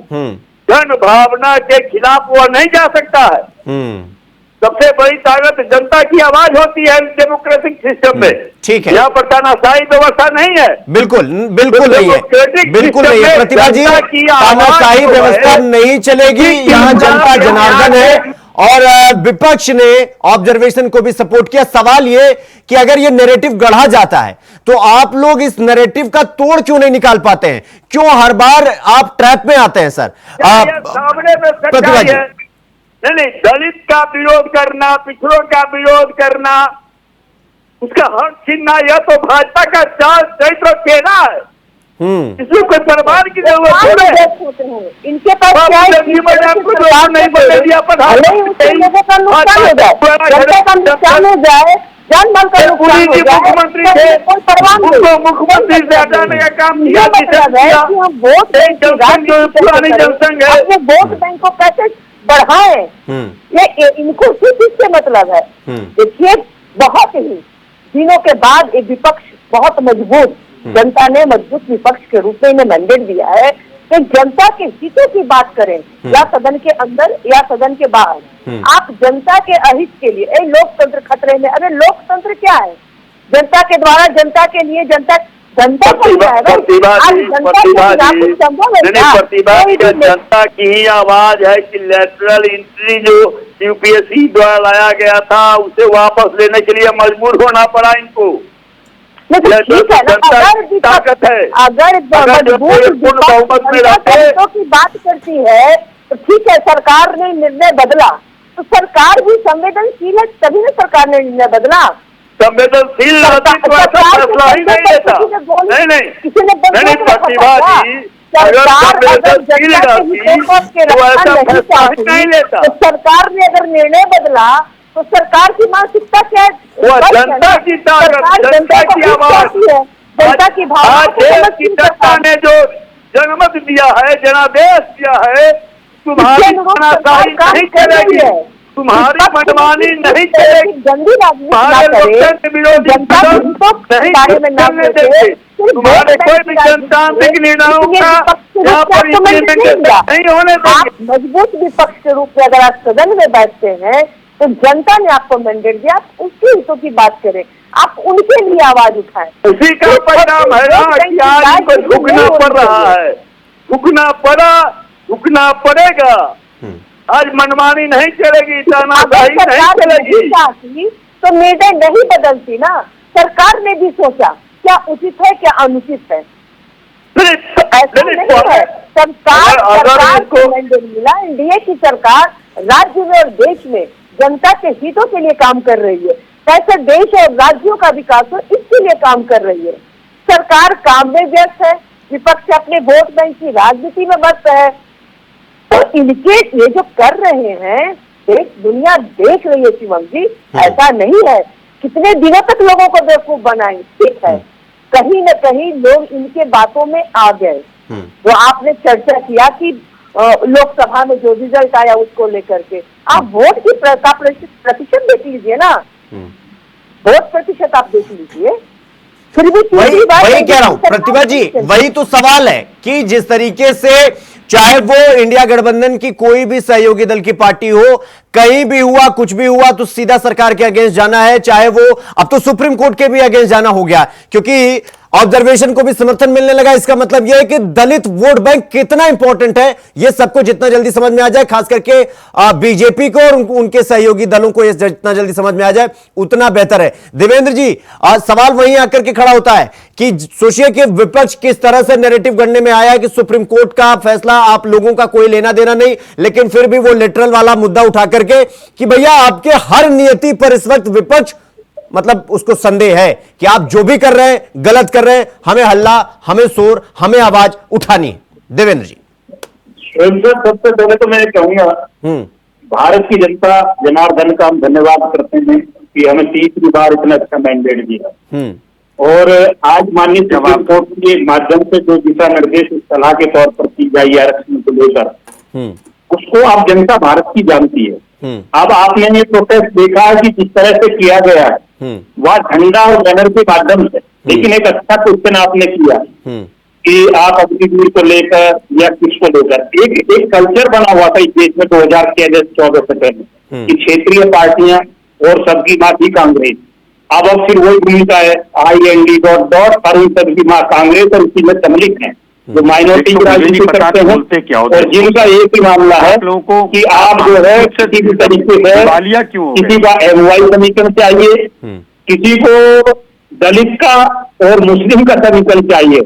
जन भावना के खिलाफ वह नहीं जा सकता है। सबसे बड़ी ताकत जनता की आवाज होती है डेमोक्रेटिक सिस्टम में। ठीक है, यहाँ पर तानाशाही व्यवस्था नहीं है। बिल्कुल नहीं है, बिल्कुल नहीं है प्रतिभा जी, तानाशाही व्यवस्था नहीं चलेगी, यहाँ जनता जनार्दन है। और विपक्ष ने ऑब्जर्वेशन को भी सपोर्ट किया। सवाल ये कि अगर ये नैरेटिव गढ़ा जाता है तो आप लोग इस नैरेटिव का तोड़ क्यों नहीं निकाल पाते हैं? क्यों हर बार आप ट्रैप में आते हैं सर? प्रतिभा जी, नहीं, दलित का विरोध करना, पिछड़ों का विरोध करना, उसका हक छीनना यह तो भाजपा का चरित्र कहना है। इसमें कोई प्रमाण की जरूरत नहीं है। इनके पास क्या है? नहीं बनने दिया लोगों का नुकसान हो जाए, जनता का नुकसान हो जाए, जान माल का नुकसान हो जाए, मुख्यमंत्री से कोई परवाह नहीं। मुख्यमंत्री से हटाने का काम किया। मतलब है कि हम वोट पुरानी जनसंघ है, अपने वोट बैंक को कैसे बढ़ाएं, ये इनको सिर्फ इससे मतलब है। देखिए, बहुत ही दिनों के बाद एक विपक्ष बहुत मजबूत, जनता ने मजबूत विपक्ष के रूप में इन्हें मैंडेट दिया है कि जनता के हितों की बात करें, या सदन के अंदर या सदन के बाहर। आप जनता के अहित के लिए, लोकतंत्र खतरे में, अरे लोकतंत्र क्या है? जनता के द्वारा, जनता के लिए, जनता जनता की ही आवाज है कि लेटरल एंट्री जो यूपीएससी द्वारा लाया गया था उसे वापस लेने के लिए मजबूर होना पड़ा इनको। ठीक है ना, ताकत है। अगर बहुमत में रहते की बात करती है तो ठीक है, सरकार ने निर्णय बदला तो सरकार भी संवेदनशील है, तभी ना सरकार ने निर्णय बदला। संवेदनशील फैसला ही नहीं लेता। नहीं प्रतिभा जी, अगर संवेदनशील नहीं लेता। तो सरकार ने अगर निर्णय बदला तो सरकार की मानसिकता क्या है? जनता की ताकत, जनता की आवाज, जनता की भावना की जनता ने जो जनमत दिया है, जनादेश दिया है, तुम्हारी तानाशाही नहीं चलेगी, तुम्हारी मनमानी नहीं चलेगी, गंदी तुम्हारे कोई भी जनतांत्रिक निर्णयों का यहाँ पर नहीं होने देंगे। मजबूत विपक्ष के रूप में अगर आप सदन में बैठते हैं तो जनता ने आपको मैंडेट दिया, आप उसके हितों की बात करें, आप उनके लिए आवाज उठाएं। उसी का परिणाम है ना कि आज उनको झुकना पड़ रहा है, झुकना पड़ेगा। आज मनमानी नहीं चलेगी, तानाशाही नहीं चलेगी। तो निर्णय नहीं बदलती ना। सरकार ने भी सोचा क्या उचित है, क्या अनुचित है। ऐसा नहीं है। सरकार को मैंडेट मिला, एनडीए की सरकार राज्य में और देश में जनता के हितों के लिए काम कर रही है। कैसे देश और राज्यों का विकास हो, इसके लिए काम कर रही है। सरकार काम में व्यस्त है, विपक्ष अपने वोट बैंक की राजनीति में व्यस्त है। तो इनके ये जो कर रहे हैं, देश दुनिया देख रही है शिवम जी, ऐसा नहीं है। कितने दिनों तक लोगों को बेवकूफ बनाए, ठीक है। कहीं न कहीं लोग इनके बातों में आ गए। जो आपने चर्चा किया कि लोकसभा में जो रिजल्ट आया उसको लेकर के, आप वोट की प्रतिशत देख लीजिए ना, वोट प्रतिशत आप देख लीजिए, फिर भी वही कह रहा हूं प्रतिभा जी, वही तो सवाल है कि जिस तरीके से चाहे वो इंडिया गठबंधन की कोई भी सहयोगी दल की पार्टी हो, कहीं भी हुआ, कुछ भी हुआ तो सीधा सरकार के अगेंस्ट जाना है, चाहे वो अब तो सुप्रीम कोर्ट के भी अगेंस्ट जाना हो गया, क्योंकि ऑब्जर्वेशन को भी समर्थन मिलने लगा। इसका मतलब यह है कि दलित वोट बैंक कितना इंपॉर्टेंट है, यह सबको जितना जल्दी समझ में आ जाए, खास करके बीजेपी को और उनके सहयोगी दलों को जितना जल्दी समझ में आ जाए उतना बेहतर है। देवेंद्र जी, सवाल वहीं आकर के खड़ा होता है कि सोचिए कि विपक्ष किस तरह से नैरेटिव गढ़ने में आया कि सुप्रीम कोर्ट का फैसला आप लोगों का कोई लेना देना नहीं, लेकिन फिर भी वो लिटरल वाला मुद्दा उठा करके कि भैया आपके हर नियति पर इस वक्त विपक्ष मतलब उसको संदेह है कि आप जो भी कर रहे हैं गलत कर रहे हैं, हमें हल्ला, हमें शोर, हमें आवाज उठानी है। देवेंद्र जी, सबसे पहले तो मैं कहूंगा भारत की जनता जनार्दन का हम धन्यवाद करते हैं कि हमें तीसरी बार इतना अच्छा मैंडेट दिया। और आज माननीय सुप्रीम कोर्ट के माध्यम से जो दिशा निर्देश सलाह के तौर पर की जाए आरक्षण को लेकर, उसको आप जनता भारत की जानती है। अब आपने ये प्रोटेस्ट देखा है कि किस तरह से किया गया है, वह झंडा और बैनर के माध्यम से, लेकिन एक अच्छा क्वेश्चन आपने किया कि आप अग्निवीर को लेकर या किसको लेकर, एक कल्चर बना हुआ था इस देश में 2014 से पहले कि क्षेत्रीय पार्टियां और सबकी मां थी कांग्रेस। अब फिर वही भूमिका है, IND और सबकी मां कांग्रेस, और उसी में सम्मिलित है जो माइनॉरिटी की राजनीति करते हैं और जिनका एक ही मामला है कि आप जो है किसी भी तरीके से किसी का MY समीकरण चाहिए, किसी को दलित का और मुस्लिम का समीकरण चाहिए,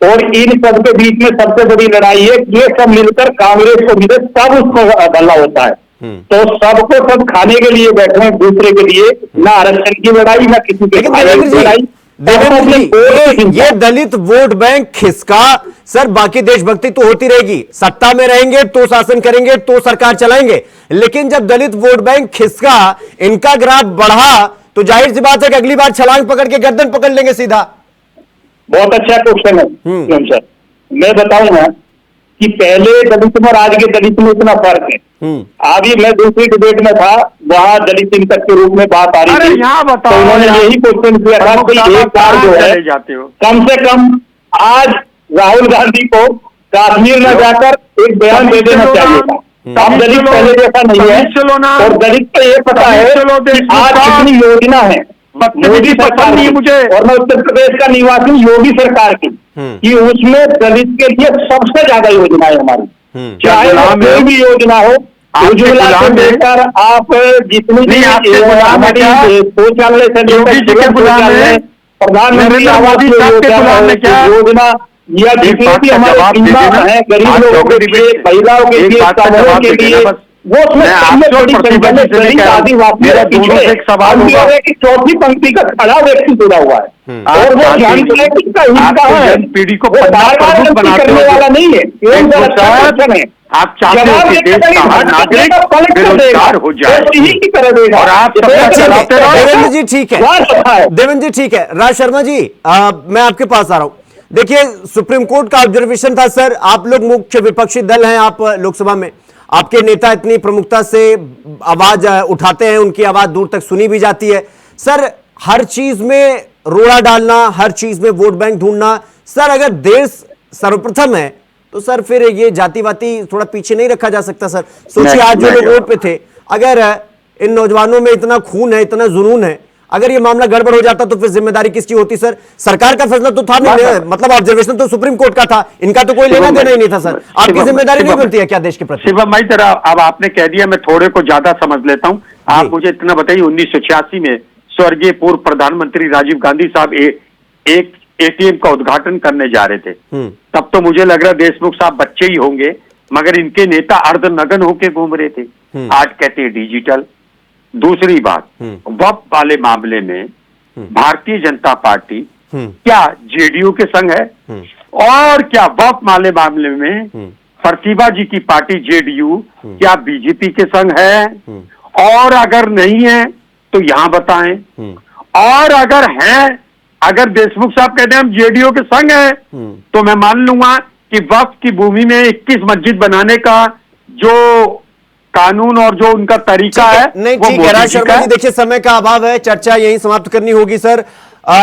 और इन सब के बीच में सबसे बड़ी लड़ाई है, ये सब मिलकर कांग्रेस को मिले तब उसको भला होता है। तो सबको सब खाने के लिए बैठे हैं, दूसरे के लिए, ना आरक्षण की लड़ाई, ना किसी के लेकिन देवेंद्र जी, ये दलित वोट बैंक खिसका सर, बाकी देशभक्ति तो होती रहेगी, सत्ता में रहेंगे तो शासन करेंगे तो सरकार चलाएंगे, लेकिन जब दलित वोट बैंक खिसका, इनका ग्राफ बढ़ा, तो जाहिर सी बात है कि अगली बार छलांग पकड़ के गर्दन पकड़ लेंगे सीधा। बहुत अच्छा क्वेश्चन है सर। मैं बताऊंगा कि पहले दलित में और आज के दलित में इतना फर्क है। अभी मैं दूसरी डिबेट में था, वहां दलित चिंतक के रूप में बात आ रही थी, तो उन्होंने यही क्वेश्चन किया था कि एक बार जो है कम से कम आज राहुल गांधी को कश्मीर में जाकर एक बयान दे देना चाहिए था। अब दलित पहले जैसा नहीं है, और दलित को ये पता है कि आज कितनी योजना है मोदी सरकार की, मुझे और मैं उत्तर प्रदेश का निवासी योगी सरकार की, कि उसमें दलित के लिए सबसे ज्यादा योजना है हमारी, चाहे कोई भी योजना हो, उज्ज्वला से लेकर आप जितनी भी शौचालय से लेकर प्रधानमंत्री आवास योजना या जितने भी हमारे बीमा है गरीब लोगों के लिए, महिलाओं के लिए, किसानों के लिए, वो आदिवासी चौथी पंक्ति का खड़ा व्यक्ति जुड़ा हुआ है, और वो जानते हैं कि इसका हिस्सा है, पीढ़ी को करने वाला नहीं है, है। आप चाहते हो कि देश का नागरिक बेरोजगार हो जाए और आप देवेंद्र जी ठीक है, देवेंद्र जी ठीक है। राज शर्मा जी, मैं आपके पास आ रहा हूं। देखिए, सुप्रीम कोर्ट का ऑब्जर्वेशन था सर, आप लोग मुख्य विपक्षी दल हैं, आप लोकसभा में, आपके नेता इतनी प्रमुखता से आवाज उठाते हैं, उनकी आवाज दूर तक सुनी भी जाती है सर। हर चीज में रोड़ा डालना, हर चीज में वोट बैंक ढूंढना सर, अगर देश सर्वप्रथम है तो सर फिर ये जातिवादी थोड़ा पीछे नहीं रखा जा सकता सर। सोचिए, आज जो लोग वोट पे थे, अगर इन नौजवानों में इतना खून है, इतना जुनून है, अगर ये मामला गड़बड़ हो जाता तो फिर जिम्मेदारी किसकी होती सर? सरकार का फैसला तो था नहीं, मतलब ऑब्जर्वेशन तो सुप्रीम कोर्ट का था, इनका तो कोई लेना देना ही नहीं था सर। आपकी जिम्मेदारी नहीं बनती है क्या देश के प्रति? शिवम भाई, जरा अब आपने कह दिया, मैं थोड़े को ज्यादा समझ लेता हूं। आप मुझे इतना बताइए, 1986 में स्वर्गीय पूर्व प्रधानमंत्री राजीव गांधी साहब एक एटीएम का उद्घाटन करने जा रहे थे, तब तो मुझे लग रहा देशमुख साहब बच्चे ही होंगे, मगर इनके नेता अर्धनग्न होके घूम रहे थे। आज कहते हैं डिजिटल। दूसरी बात, वक्फ वाले मामले में भारतीय जनता पार्टी क्या जेडीयू के संग है? और क्या वक्फ वाले मामले में प्रतिभा जी की पार्टी जेडीयू क्या बीजेपी के संग है? और अगर नहीं है तो यहां बताएं, और अगर है, अगर देशमुख साहब कहते हैं हम जेडीयू के संग हैं, तो मैं मान लूंगा कि वक्फ की भूमि में 21 मस्जिद बनाने का जो कानून और जो उनका तरीका है, नहीं ठीक है। राज शर्मा जी, देखिए समय का अभाव है, चर्चा यहीं समाप्त करनी होगी सर।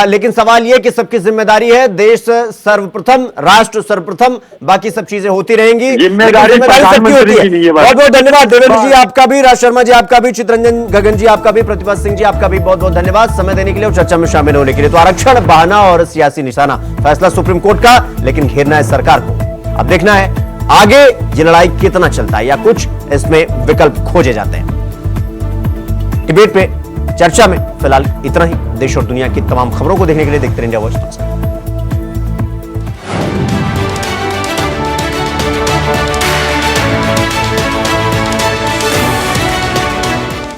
लेकिन सवाल यह कि सबकी जिम्मेदारी है, देश सर्वप्रथम, राष्ट्र सर्वप्रथम, बाकी सब चीजें होती रहेंगी, जिम्मेदारी सबकी होती है। बहुत बहुत धन्यवाद देवेंद्र जी आपका भी, राज शर्मा जी आपका भी, चित्रंजन गगन जी आपका भी, प्रतिभा सिंह जी आपका भी बहुत बहुत धन्यवाद समय देने के लिए और चर्चा में शामिल होने के लिए। तो आरक्षण बहाना और सियासी निशाना, फैसला सुप्रीम कोर्ट का, लेकिन घेरना है सरकार को। अब देखना है आगे ये लड़ाई कितना चलता है, या कुछ इसमें विकल्प खोजे जाते हैं। डिबेट पे, चर्चा में फिलहाल इतना ही। देश और दुनिया की तमाम खबरों को देखने के लिए देखते रहिए इंडिया वॉच।